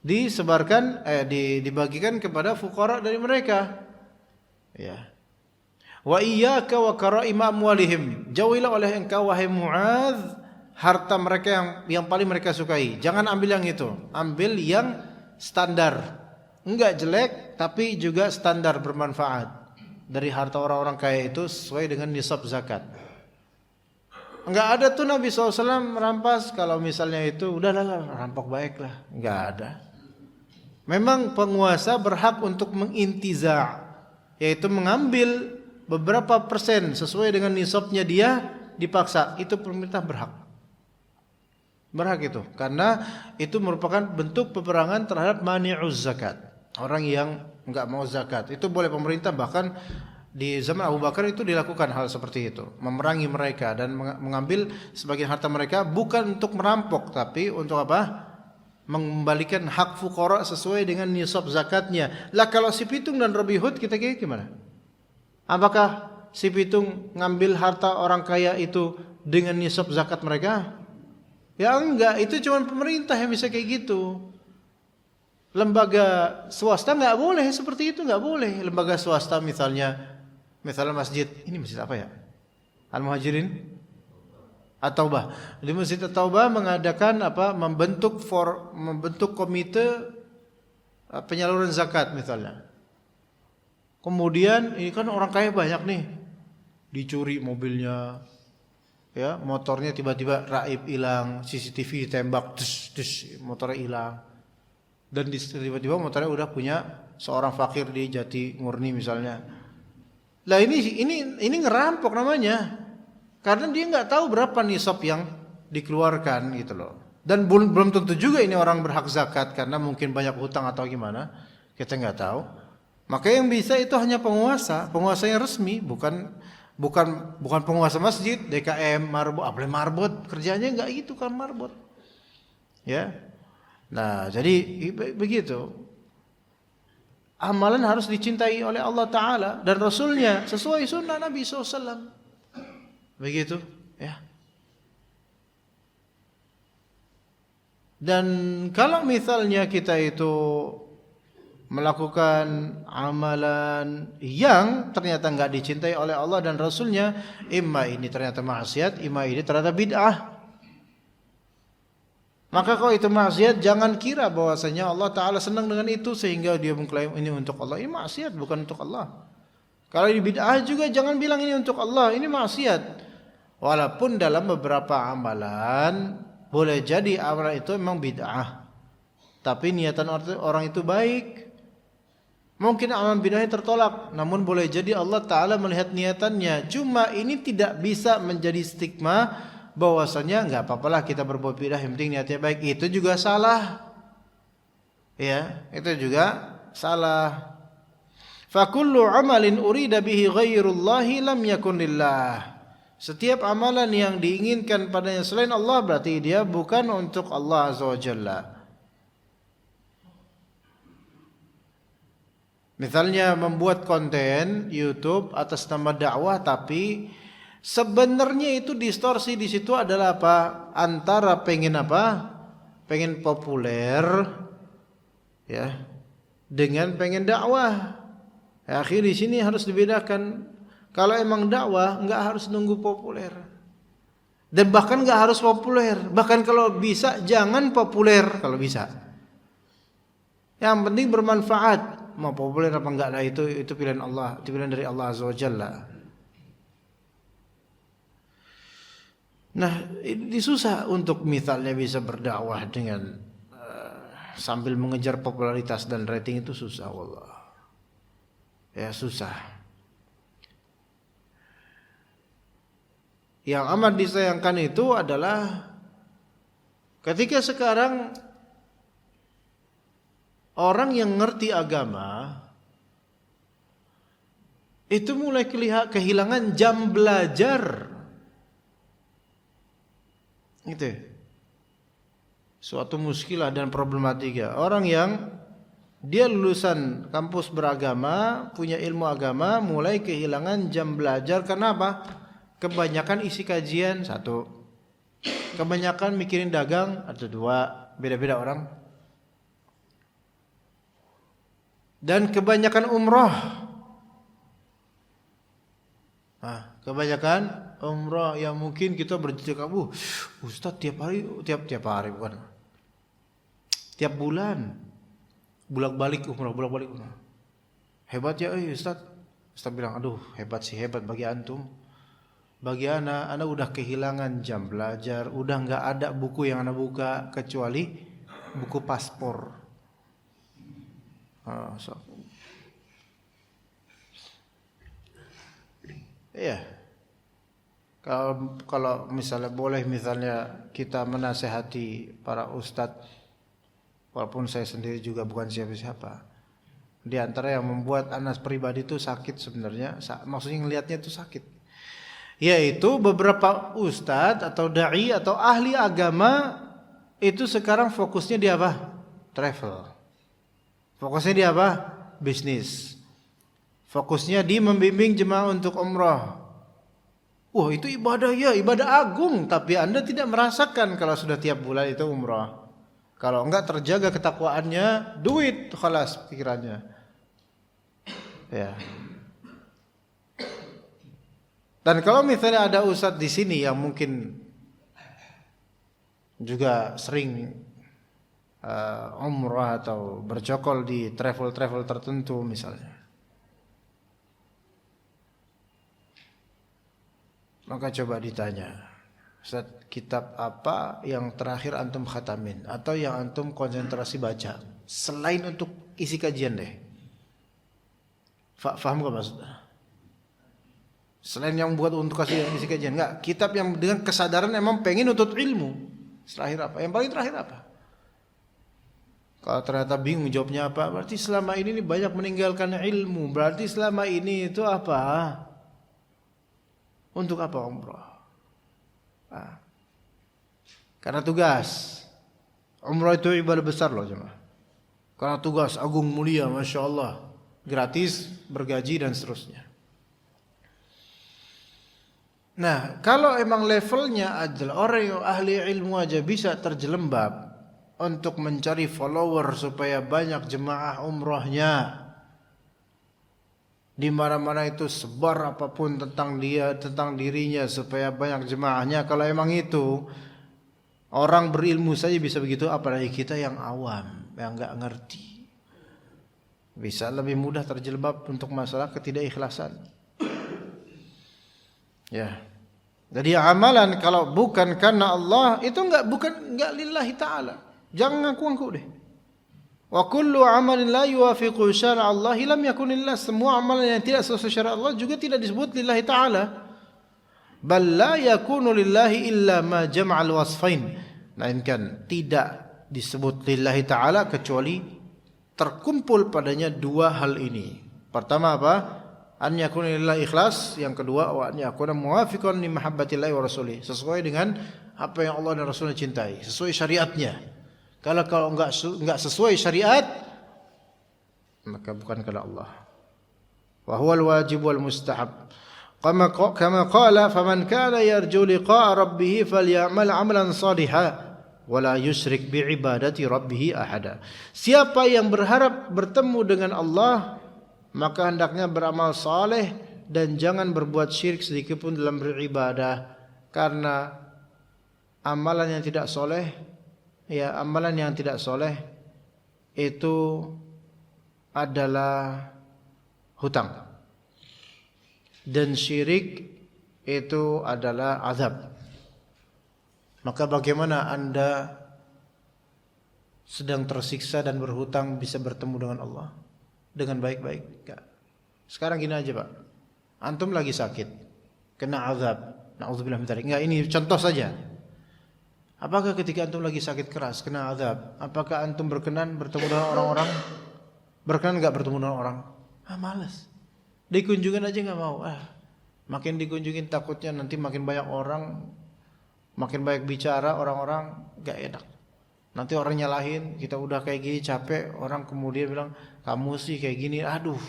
Disebarkan dibagikan kepada fuqara dari mereka. Ya. Wa iyyaka wa karaim amwalihim. Jauhilah oleh engkau wahai Mu'adz harta mereka yang paling mereka sukai. Jangan ambil yang itu. Ambil yang standar. Enggak jelek tapi juga standar bermanfaat. Dari harta orang-orang kaya itu sesuai dengan nisab zakat. Enggak ada tuh Nabi SAW merampas kalau misalnya itu udahlah rampok baiklah. Enggak ada. Memang penguasa berhak untuk mengintiza, yaitu mengambil beberapa persen sesuai dengan nisabnya dia dipaksa. Itu pemerintah berhak. Berhak itu karena itu merupakan bentuk peperangan terhadap mani'uz zakat. Orang yang enggak mau zakat. Itu boleh pemerintah, bahkan di zaman Abu Bakar itu dilakukan hal seperti itu, memerangi mereka dan mengambil sebagian harta mereka bukan untuk merampok tapi untuk apa? Mengembalikan hak fuqara sesuai dengan nisab zakatnya. Lah kalau si Pitung dan Robin Hood kita kira gimana? Apakah si Pitung ngambil harta orang kaya itu dengan nisab zakat mereka? Ya enggak, itu cuma pemerintah yang bisa kayak gitu. Lembaga swasta enggak boleh seperti itu, enggak boleh. Lembaga swasta misalnya masjid, ini masjid apa ya? Al-Muhajirin At-Taubah. Di Masjid At-Taubah mengadakan apa? Membentuk komite penyaluran zakat misalnya. Kemudian ini kan orang kaya banyak nih. Dicuri mobilnya. Ya, motornya tiba-tiba raib hilang, CCTV tembak, motornya hilang. Dan tiba-tiba motornya udah punya seorang fakir di Jati Murni misalnya. Lah ini ngerampok namanya. Karena dia enggak tahu berapa nisab yang dikeluarkan gitu loh. Dan belum tentu juga ini orang berhak zakat karena mungkin banyak hutang atau gimana. Kita enggak tahu. Maka yang bisa itu hanya penguasa yang resmi, bukan penguasa masjid, DKM, marbot kerjanya enggak gitu kan marbot. Ya. Nah, jadi begitu. Amalan harus dicintai oleh Allah Ta'ala dan Rasulnya sesuai sunnah Nabi SAW. Begitu, ya. Dan kalau misalnya kita itu melakukan amalan yang ternyata enggak dicintai oleh Allah dan Rasulnya, imma ini ternyata maksiat, imma ini ternyata bid'ah. Maka kalau itu maksiat, jangan kira bahwasanya Allah Ta'ala senang dengan itu sehingga dia mengklaim ini untuk Allah. Ini maksiat, bukan untuk Allah. Kalau ini bid'ah juga jangan bilang ini untuk Allah, ini maksiat. Walaupun dalam beberapa amalan boleh jadi amalan itu memang bid'ah, tapi niatan orang itu baik. Mungkin amalan bid'ahnya tertolak, namun boleh jadi Allah Ta'ala melihat niatannya. Cuma ini tidak bisa menjadi stigma bahwasanya enggak apa-apalah kita berbuat bid'ah, yang penting niatnya baik. Itu juga salah. Ya, itu juga salah. Fa kullu amalin urida bihi ghairullahi lam yakun lillah. Setiap amalan yang diinginkan padanya selain Allah berarti dia bukan untuk Allah Azza wa Jalla. Misalnya membuat konten YouTube atas nama dakwah tapi sebenarnya itu distorsi di situ adalah apa? Antara pengen apa? Pengen populer ya dengan pengen dakwah. Akhir di sini harus dibedakan. Kalau emang dakwah enggak harus nunggu populer. Dan bahkan enggak harus populer. Bahkan kalau bisa jangan populer kalau bisa. Yang penting bermanfaat. Mau populer apa enggak lah itu pilihan Allah, itu pilihan dari Allah Azza wa Jalla. Nah, ini susah untuk misalnya bisa berdakwah dengan sambil mengejar popularitas dan rating, itu susah wallah. Ya susah. Yang amat disayangkan itu adalah ketika sekarang orang yang ngerti agama itu mulai kehilangan jam belajar. Gitu. Suatu muskilah dan problematika. Orang yang dia lulusan kampus beragama, punya ilmu agama, mulai kehilangan jam belajar. Karena apa? Kebanyakan isi kajian, satu. Kebanyakan mikirin dagang, atau dua. Beda-beda orang. Dan kebanyakan umroh. Nah, kebanyakan umroh yang mungkin kita berjejak Ustaz tiap hari bukan. Tiap bulan bolak-balik umroh. Hebat ya Ustaz. Ustaz bilang, aduh hebat bagi antum. Bagi ana udah kehilangan jam belajar, udah nggak ada buku yang ana buka kecuali buku paspor. Iya. Kalau misalnya boleh kita menasehati para ustadz, walaupun saya sendiri juga bukan siapa-siapa, di antara yang membuat anas pribadi itu sakit sebenarnya, maksudnya ngelihatnya itu sakit, yaitu beberapa ustadz atau dai atau ahli agama itu sekarang fokusnya di apa? Travel. Fokusnya di apa? Bisnis. Fokusnya di membimbing jemaah untuk umrah. Wah, itu ibadah ya, ibadah agung. Tapi Anda tidak merasakan kalau sudah tiap bulan itu umrah. Kalau enggak terjaga ketakwaannya, duit khalas pikirannya. Ya. Dan kalau misalnya ada ustadz di sini yang mungkin juga sering umrah atau bercokol di travel tertentu misalnya, maka coba ditanya, Ustaz, kitab apa yang terakhir antum khatamin atau yang antum konsentrasi baca selain untuk isi kajian deh. Faham gak maksudnya? Selain yang buat untuk kasih isi kajian, enggak, kitab yang dengan kesadaran emang pengen untuk ilmu. Terakhir apa? Yang paling terakhir apa? Kalau ternyata bingung jawabnya apa, berarti selama ini banyak meninggalkan ilmu. Berarti selama ini itu apa? Untuk apa umrah? Karena tugas. Umrah itu ibadah besar loh jemaah. Karena tugas agung mulia, Masya Allah. Gratis, bergaji dan seterusnya. Nah, kalau emang levelnya adalah orang yang ahli ilmu aja bisa terjelembab untuk mencari follower supaya banyak jemaah umrahnya, di mana-mana itu sebar apapun tentang dia, tentang dirinya supaya banyak jemaahnya. Kalau emang itu orang berilmu saja bisa begitu, apalagi kita yang awam, yang enggak ngerti, bisa lebih mudah terjebak untuk masalah ketidakikhlasan. Ya. Jadi amalan kalau bukan karena Allah itu enggak lillahi ta'ala. Jangan ngaku-ngaku deh. Wa kullu amalin la yuwafiqu syara' Allah lam yakun lillah. Semua amalan yang tidak sesuai syariat Allah juga tidak disebut lillahi ta'ala. Bal la yakunu lillahi illa ma jama'al wasfain. Melainkan tidak disebut lillahi ta'ala kecuali terkumpul padanya dua hal ini. Pertama apa? An yakuna lillahi ikhlas. Yang kedua, wa an yakuna muwafiqan li mahabbatillahi wa rasulih. Sesuai dengan apa yang Allah dan Rasulnya cintai, sesuai syariatnya. Kalau enggak sesuai syariat, maka bukan karena Allah. Wa huwal wajib wal mustahab. Kama qala faman kana yarju liqa'a rabbih falyamal 'amalan shalihan wa la yusyrik bi ibadati rabbih ahada. Siapa yang berharap bertemu dengan Allah, maka hendaknya beramal saleh dan jangan berbuat syirik sedikit pun dalam beribadah, karena amalan yang tidak soleh itu adalah hutang. Dan syirik itu adalah azab. Maka bagaimana Anda sedang tersiksa dan berhutang bisa bertemu dengan Allah dengan baik-baik? Enggak. Sekarang gini aja Pak, antum lagi sakit, kena azab, na'udzubillah min dzalik. Enggak, ini contoh saja. Apakah ketika antum lagi sakit keras, kena azab, apakah antum berkenan bertemu dengan orang-orang? Berkenan enggak bertemu dengan orang? Malas. Dikunjungin aja enggak mau. Makin dikunjungin takutnya nanti makin banyak orang, makin banyak bicara orang-orang, enggak enak. Nanti orang nyalahin, kita udah kayak gini capek, orang kemudian bilang, kamu sih kayak gini, aduh.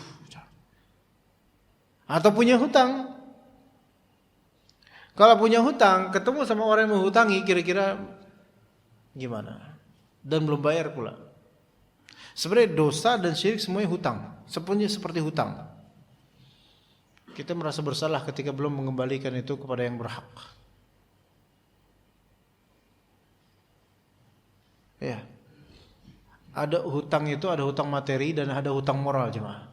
Atau punya hutang. Kalau punya hutang, ketemu sama orang yang menghutangi, kira-kira gimana? Dan belum bayar pula. Sebenarnya dosa dan syirik semuanya hutang. Semuanya seperti hutang. Kita merasa bersalah ketika belum mengembalikan itu kepada yang berhak. Ya. Ada hutang itu, ada hutang materi dan ada hutang moral jemaah.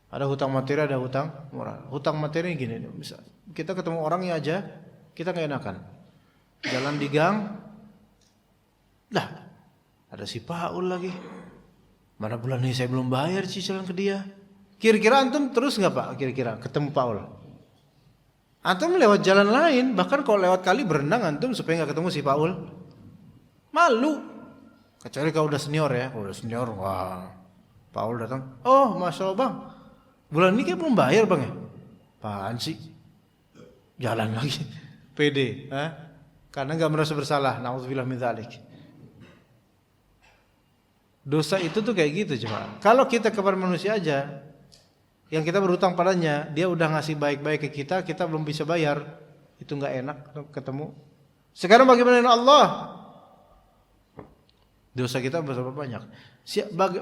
Ada hutang materi, ada hutang moral. Hutang materi gini, bisa kita ketemu orangnya aja, kita nggak enakan. Jalan di gang, lah ada si Paul lagi. Mana bulan ini saya belum bayar cicilan ke dia. Kira-kira antum terus nggak Pak? Kira-kira ketemu Paul? Antum lewat jalan lain, bahkan kalau lewat kali berenang antum supaya nggak ketemu si Paul. Malu. Kecuali kalau udah senior ya, kalau udah senior, wah, Paul datang. Oh, masya Allah bang, bulan ini kayak belum bayar bang ya? Apaan sih? Jalan lagi, pede, karena nggak merasa bersalah. Na'udzubillah min dzalik. Dosa itu tuh kayak gitu cuma. Kalau kita kepada manusia aja, yang kita berhutang padanya, dia udah ngasih baik-baik ke kita, kita belum bisa bayar, itu nggak enak ketemu. Sekarang bagaimana dengan Allah? Dosa kita berapa banyak?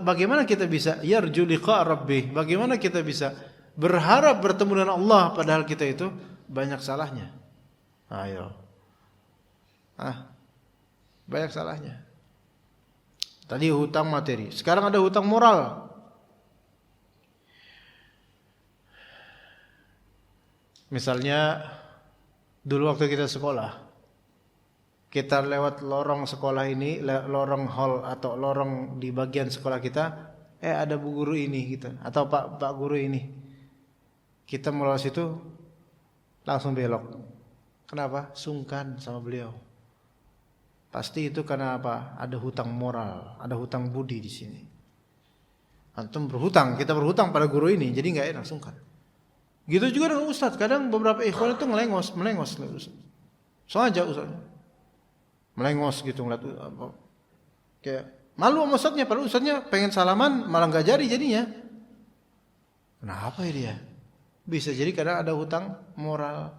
Bagaimana kita bisa yarju liqa rabbih? Bagaimana kita bisa berharap bertemu dengan Allah padahal kita itu banyak salahnya? Ayo. Banyak salahnya. Tadi hutang materi, sekarang ada hutang moral. Misalnya dulu waktu kita sekolah, kita lewat lorong sekolah ini, lorong hall atau lorong di bagian sekolah kita, ada bu guru ini gitu, atau pak guru ini. Kita mau lewat situ langsung belok. Kenapa? Sungkan sama beliau. Pasti itu karena apa? Ada hutang moral, ada hutang budi di sini. Antum berhutang, kita berhutang pada guru ini, jadi nggak enak, sungkan. Gitu juga dengan ustadz. Kadang beberapa ikhwan itu melengos. Sengaja ustadz. Melengos gitu ngeliat kayak malu sama ustadznya, padahal ustadznya pengen salaman malah nggak jadi jadinya. Kenapa ya dia? Bisa jadi karena ada hutang moral.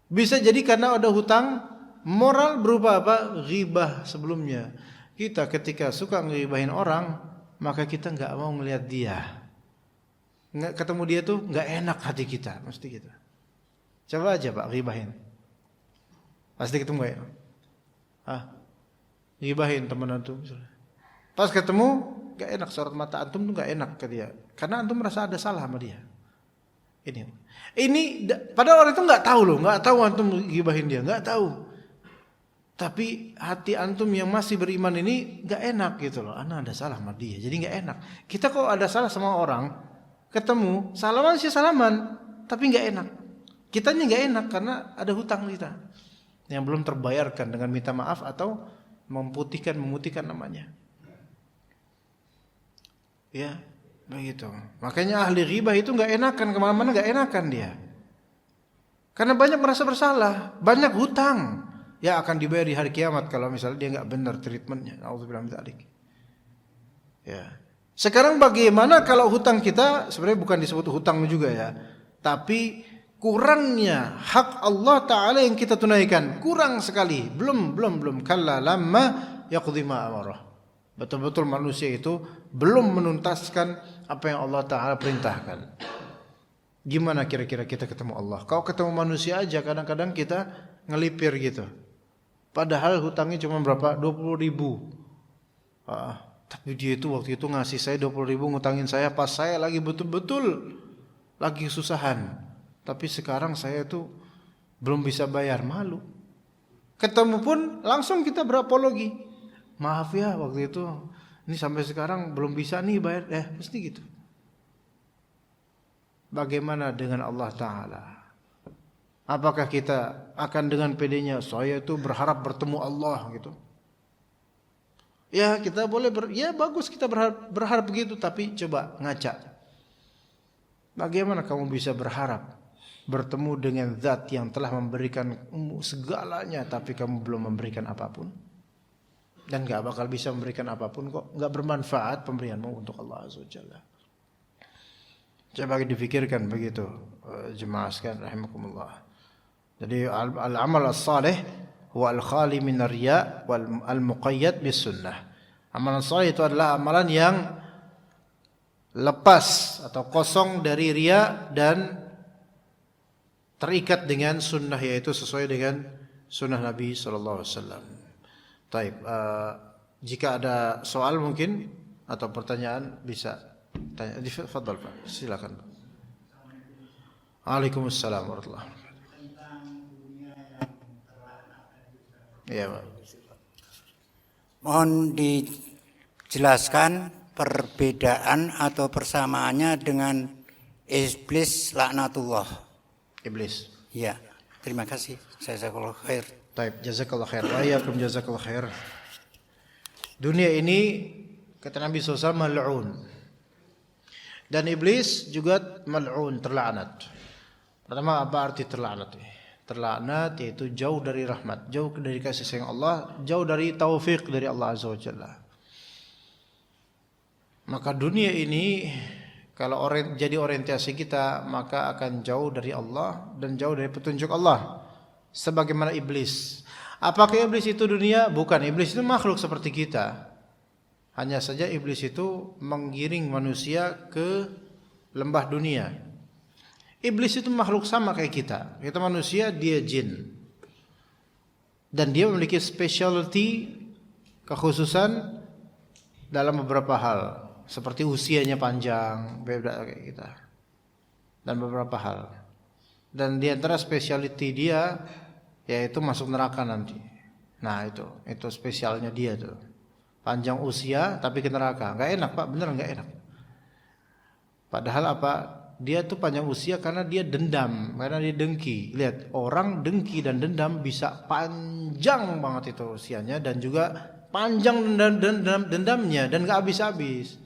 Bisa jadi karena ada hutang moral berupa apa? Ghibah sebelumnya. Kita ketika suka ngeribahin orang, maka kita nggak mau ngelihat dia. Nggak ketemu dia tuh nggak enak hati kita, mesti kita. Coba aja Pak ghibahin. Pasti ketemu ya. Gibahin teman antum misalnya. Pas ketemu gak enak, sorot mata antum tuh gak enak ke dia, karena antum merasa ada salah sama dia. Ini padahal orang itu gak tahu loh, gak tahu antum gibahin dia, gak tahu. Tapi hati antum yang masih beriman ini gak enak gitu loh. Ana ada salah sama dia, jadi gak enak. Kita kalau ada salah sama orang, ketemu salaman sih salaman, tapi gak enak. Kitanya gak enak karena ada hutang kita yang belum terbayarkan dengan minta maaf atau memutihkan namanya. Ya, begitu. Makanya ahli ghibah itu nggak enakan, kemana-mana nggak enakan dia. Karena banyak merasa bersalah, banyak hutang yang akan dibayar di hari kiamat kalau misalnya dia nggak benar treatmentnya. Na'udzubillah min dzalik. Ya. Sekarang bagaimana kalau hutang kita sebenarnya bukan disebut hutang juga ya, tapi kurangnya hak Allah Ta'ala yang kita tunaikan kurang sekali, belum kalla lamma yaqdi ma amarah. Betul-betul manusia itu belum menuntaskan apa yang Allah Ta'ala perintahkan. Gimana kira-kira kita ketemu Allah? Kalau ketemu manusia aja kadang-kadang kita ngelipir gitu, padahal hutangnya cuma berapa? 20.000. Tapi dia itu waktu itu ngasih saya 20.000, ngutangin saya pas saya lagi betul-betul lagi kesusahan. Tapi sekarang saya itu belum bisa bayar, malu. Ketemu pun langsung kita berapologi. Maaf ya waktu itu, ini sampai sekarang belum bisa nih bayar. Mesti gitu. Bagaimana dengan Allah Ta'ala? Apakah kita akan dengan pedenya, saya itu berharap bertemu Allah gitu? Ya kita boleh, ya bagus kita berharap begitu, tapi coba ngaca. Bagaimana kamu bisa berharap bertemu dengan zat yang telah memberikan segalanya, tapi kamu belum memberikan apapun? Dan gak bakal bisa memberikan apapun kok. Gak bermanfaat pemberianmu untuk Allah Azza wa Jalla. Coba dipikirkan begitu, jemaah sekalian rahimakumullah. Jadi al-amal as-salih huwa al-khali min ar-riya wal al-muqayyad bis sunnah. Amalan salih itu adalah amalan yang lepas atau kosong dari riya dan terikat dengan sunnah, yaitu sesuai dengan sunnah Nabi sallallahu alaihi wasallam. Taib, jika ada soal mungkin atau pertanyaan bisa tanya. Tafadhal Pak, silakan Pak. Waalaikumsalam warahmatullahi wabarakatuh. Iya, Pak. Mohon dijelaskan perbedaan atau persamaannya dengan iblis laknatullah. Iblis. Ya, terima kasih. Jazakallahu khair. Taib, jazakallahu khair. Wa iyyakum jazakallahu khair. Dunia ini kata Nabi SAW mal'un. Dan iblis juga mal'un, terlaknat. Pertama, apa arti terlaknat? Terlaknat yaitu jauh dari rahmat, jauh dari kasih sayang Allah, jauh dari taufik dari Allah Azza wa Jalla. Maka dunia ini kalau jadi orientasi kita, maka akan jauh dari Allah dan jauh dari petunjuk Allah. Sebagaimana iblis. Apakah iblis itu dunia? Bukan, iblis itu makhluk seperti kita. Hanya saja iblis itu menggiring manusia ke lembah dunia. Iblis itu makhluk sama kayak kita. Kita manusia, dia jin. Dan dia memiliki specialty, kekhususan dalam beberapa hal. Seperti usianya panjang, beda kayak kita. Dan beberapa hal. Dan di antara specialty dia, yaitu masuk neraka nanti. Nah itu spesialnya dia tuh. Panjang usia tapi ke neraka. Gak enak Pak, beneran gak enak. Padahal apa? Dia tuh panjang usia karena dia dendam, karena dia dengki. Lihat, orang dengki dan dendam bisa panjang banget itu usianya, dan juga panjang dendamnya dan gak habis-habis.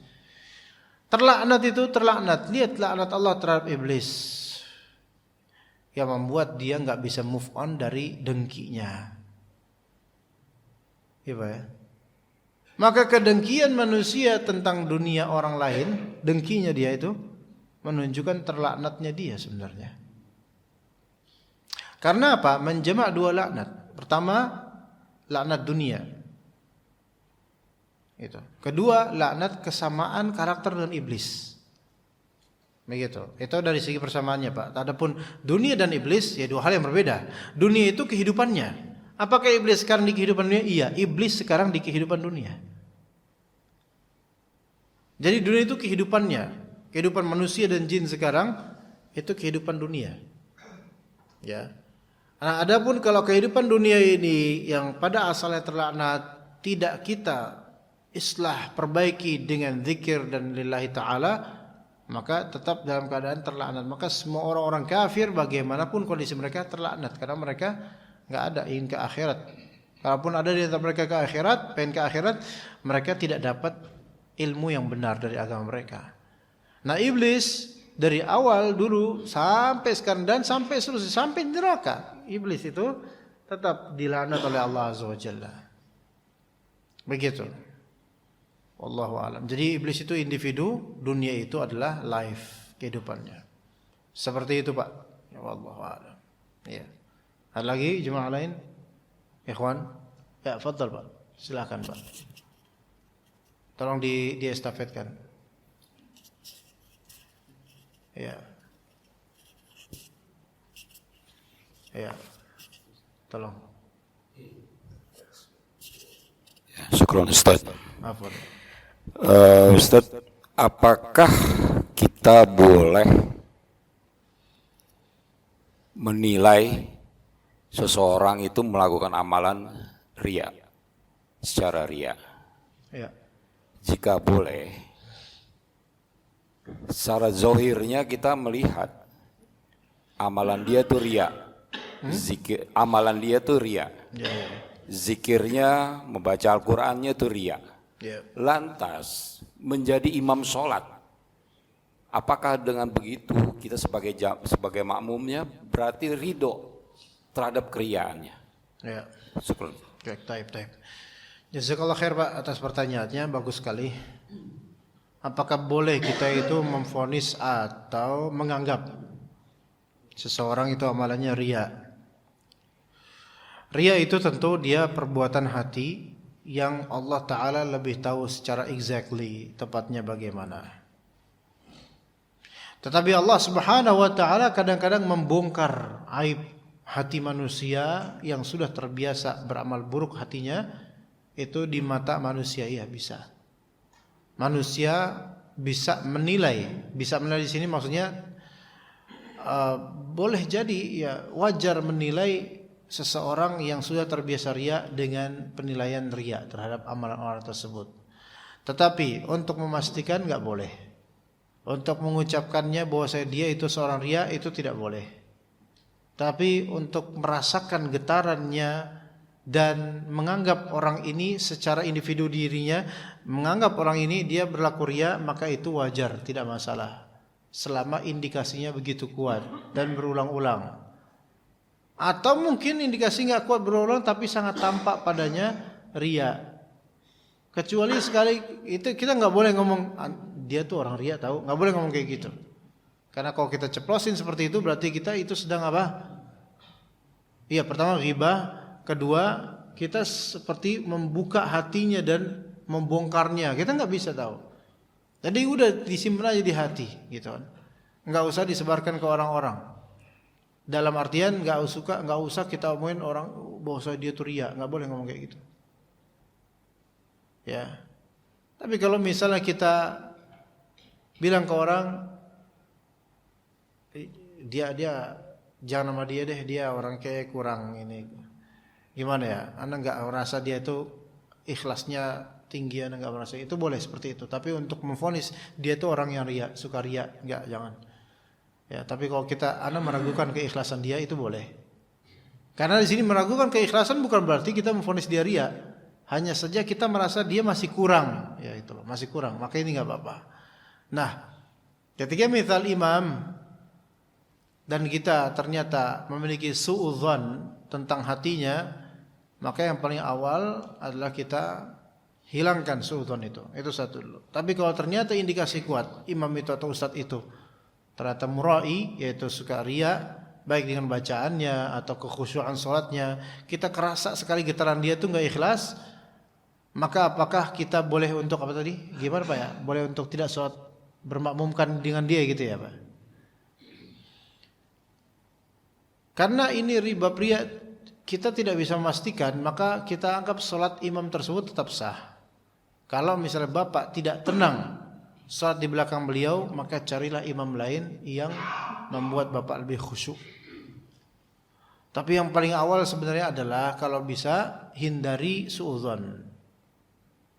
Terlaknat itu terlaknat. Lihat laknat Allah terhadap iblis yang membuat dia gak bisa move on dari dengkinya. Iya Pak ya? Maka kedengkian manusia tentang dunia orang lain, dengkinya dia itu menunjukkan terlaknatnya dia sebenarnya. Karena apa? Menjamak dua laknat. Pertama, laknat dunia. Itu. Kedua, laknat kesamaan karakter dengan iblis. Begitu. Itu dari segi persamaannya, Pak. Adapun dunia dan iblis ya dua hal yang berbeda. Dunia itu kehidupannya. Apakah iblis sekarang di kehidupan dunia? Iya, iblis sekarang di kehidupan dunia. Jadi dunia itu kehidupannya. Kehidupan manusia dan jin sekarang itu kehidupan dunia. Ya. Nah, adapun kalau kehidupan dunia ini yang pada asalnya terlaknat tidak kita islah perbaiki dengan zikir dan lillahi ta'ala, maka tetap dalam keadaan terlaknat. Maka semua orang-orang kafir bagaimanapun kondisi mereka terlaknat karena mereka enggak ada ingin ke akhirat. Kalaupun ada di antara mereka ke akhirat, pengen ke akhirat, mereka tidak dapat ilmu yang benar dari agama mereka. Nah, iblis dari awal dulu sampai sekarang dan sampai seterusnya sampai neraka, iblis itu tetap dilaknat oleh Allah Azza wa Jalla. Begitu. Wallahu a'lam. Jadi iblis itu individu, dunia itu adalah life, kehidupannya. Seperti itu, Pak. Ya, wallahu a'lam. Ya. Ada lagi jemaah lain? Ikhwan? Ya, fadhal, Pak. Silakan, Pak. Tolong diestafetkan. Ya. Ya. Tolong. Syukran Ustaz. Afwan. Ustadz, apakah kita boleh menilai seseorang itu melakukan amalan riya, secara riya? Ya. Jika boleh, secara zohirnya kita melihat amalan dia itu riya, amalan dia itu riya, zikirnya, membaca Al-Qurannya itu riya. Lantas menjadi imam sholat, apakah dengan begitu kita sebagai makmumnya berarti ridho terhadap keriyaannya? Ya. Syukur. Taib. Jazakallah khair Pak atas pertanyaannya, bagus sekali. Apakah boleh kita itu memvonis atau menganggap seseorang itu amalannya riya? Riya itu tentu dia perbuatan hati yang Allah Ta'ala lebih tahu secara exactly tepatnya bagaimana. Tetapi Allah Subhanahu wa Ta'ala kadang-kadang membongkar aib hati manusia yang sudah terbiasa beramal buruk hatinya, itu di mata manusia ya bisa. Manusia bisa menilai di sini maksudnya boleh jadi ya wajar menilai seseorang yang sudah terbiasa riya dengan penilaian riya terhadap amalan orang tersebut. Tetapi untuk memastikan enggak boleh. Untuk mengucapkannya bahwa dia itu seorang riya itu tidak boleh. Tapi untuk merasakan getarannya dan menganggap orang ini secara individu dirinya, menganggap orang ini dia berlaku riya, maka itu wajar, tidak masalah. Selama indikasinya begitu kuat dan berulang-ulang. Atau mungkin indikasi nggak kuat berulang tapi sangat tampak padanya riya. Kecuali sekali itu kita nggak boleh ngomong dia tuh orang riya tahu, nggak boleh ngomong kayak gitu. Karena kalau kita ceplosin seperti itu berarti kita itu sedang apa? Iya, pertama ghibah, kedua kita seperti membuka hatinya dan membongkarnya. Kita nggak bisa tahu. Jadi udah disimpan aja di hati gitu kan. Nggak usah disebarkan ke orang-orang. Dalam artian nggak usah kita omongin orang bahwa dia tuh riya, nggak boleh ngomong kayak gitu. Ya. Tapi kalau misalnya kita bilang ke orang dia jangan sama dia deh, dia orang kayak kurang ini. Gimana ya? Anda nggak merasa dia itu ikhlasnya tinggi, Anda nggak merasa itu boleh seperti itu. Tapi untuk memvonis dia itu orang yang riya, suka riya, nggak, jangan. Ya, tapi kalau Anda meragukan keikhlasan dia itu boleh. Karena di sini meragukan keikhlasan bukan berarti kita memvonis dia riya. Hanya saja kita merasa dia masih kurang, ya itu loh, masih kurang. Maka ini nggak apa-apa. Nah, ketika misal imam dan kita ternyata memiliki suudzon tentang hatinya, maka yang paling awal adalah kita hilangkan suudzon itu. Itu satu dulu. Tapi kalau ternyata indikasi kuat imam itu atau ustadz itu ternyata murai, yaitu suka riya, baik dengan bacaannya atau kekhusyuan sholatnya, kita kerasa sekali getaran dia itu nggak ikhlas, maka apakah kita boleh untuk apa tadi? Gimana Pak ya? Boleh untuk tidak sholat bermakmumkan dengan dia gitu ya Pak? Karena ini riba riya kita tidak bisa memastikan, maka kita anggap sholat imam tersebut tetap sah. Kalau misalnya Bapak tidak tenang sholat di belakang beliau, maka carilah imam lain yang membuat Bapak lebih khusyuk. Tapi yang paling awal sebenarnya adalah kalau bisa hindari suudzon.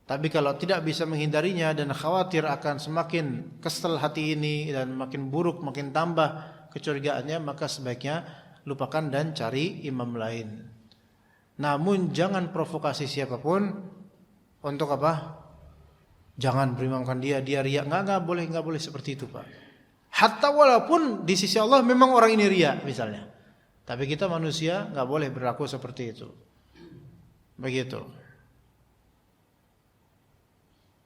Tapi kalau tidak bisa menghindarinya dan khawatir akan semakin kesel hati ini dan makin buruk, makin tambah kecurigaannya, maka sebaiknya lupakan dan cari imam lain. Namun jangan provokasi siapapun untuk apa? Jangan berimamkan dia riya. Enggak boleh seperti itu Pak. Hatta walaupun di sisi Allah memang orang ini riya misalnya. Tapi kita manusia enggak boleh berlaku seperti itu. Begitu.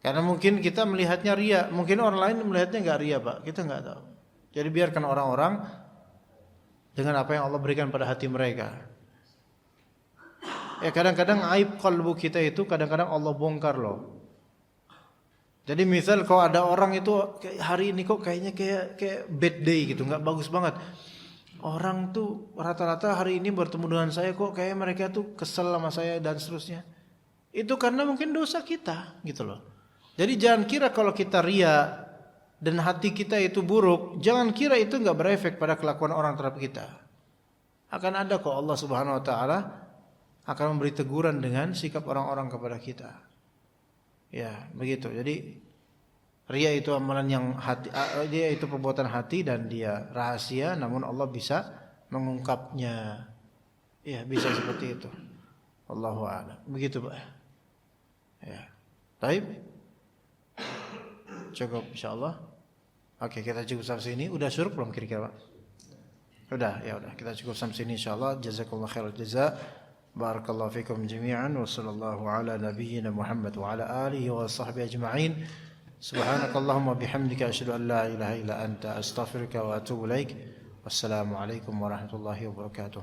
Karena mungkin kita melihatnya riya, mungkin orang lain melihatnya enggak riya Pak. Kita enggak tahu. Jadi biarkan orang-orang dengan apa yang Allah berikan pada hati mereka. Ya kadang-kadang aib kalbu kita itu kadang-kadang Allah bongkar loh. Jadi misal kalau ada orang itu hari ini kok kayaknya kayak bad day gitu, nggak bagus banget. Orang tuh rata-rata hari ini bertemu dengan saya kok kayak mereka tuh kesel sama saya dan seterusnya. Itu karena mungkin dosa kita gitu loh. Jadi jangan kira kalau kita ria dan hati kita itu buruk, jangan kira itu enggak berefek pada kelakuan orang terhadap kita. Akan ada kok Allah Subhanahu wa taala akan memberi teguran dengan sikap orang-orang kepada kita. Ya, begitu. Jadi ria itu amalan yang hati, dia itu perbuatan hati dan dia rahasia, namun Allah bisa mengungkapnya. Ya, bisa seperti itu. Wallahu a'lam. Begitu, Pak. Ya. Baik. Cukup insyaallah. Oke, kita cukup sampai sini. Udah syuruk belum kira-kira, Pak? Udah, ya udah. Kita cukup sampai sini insyaallah. Jazakallahu khairal jazaa. Barakallahu fikum jami'an wa sallallahu ala nabiyyina Muhammad wa ala alihi wa sahbihi ajma'in. Subhanakallahumma bihamdika asyhadu an la ilaha illa anta astaghfiruka wa atubu ilaik. Wassalamu alaikum warahmatullahi wabarakatuh.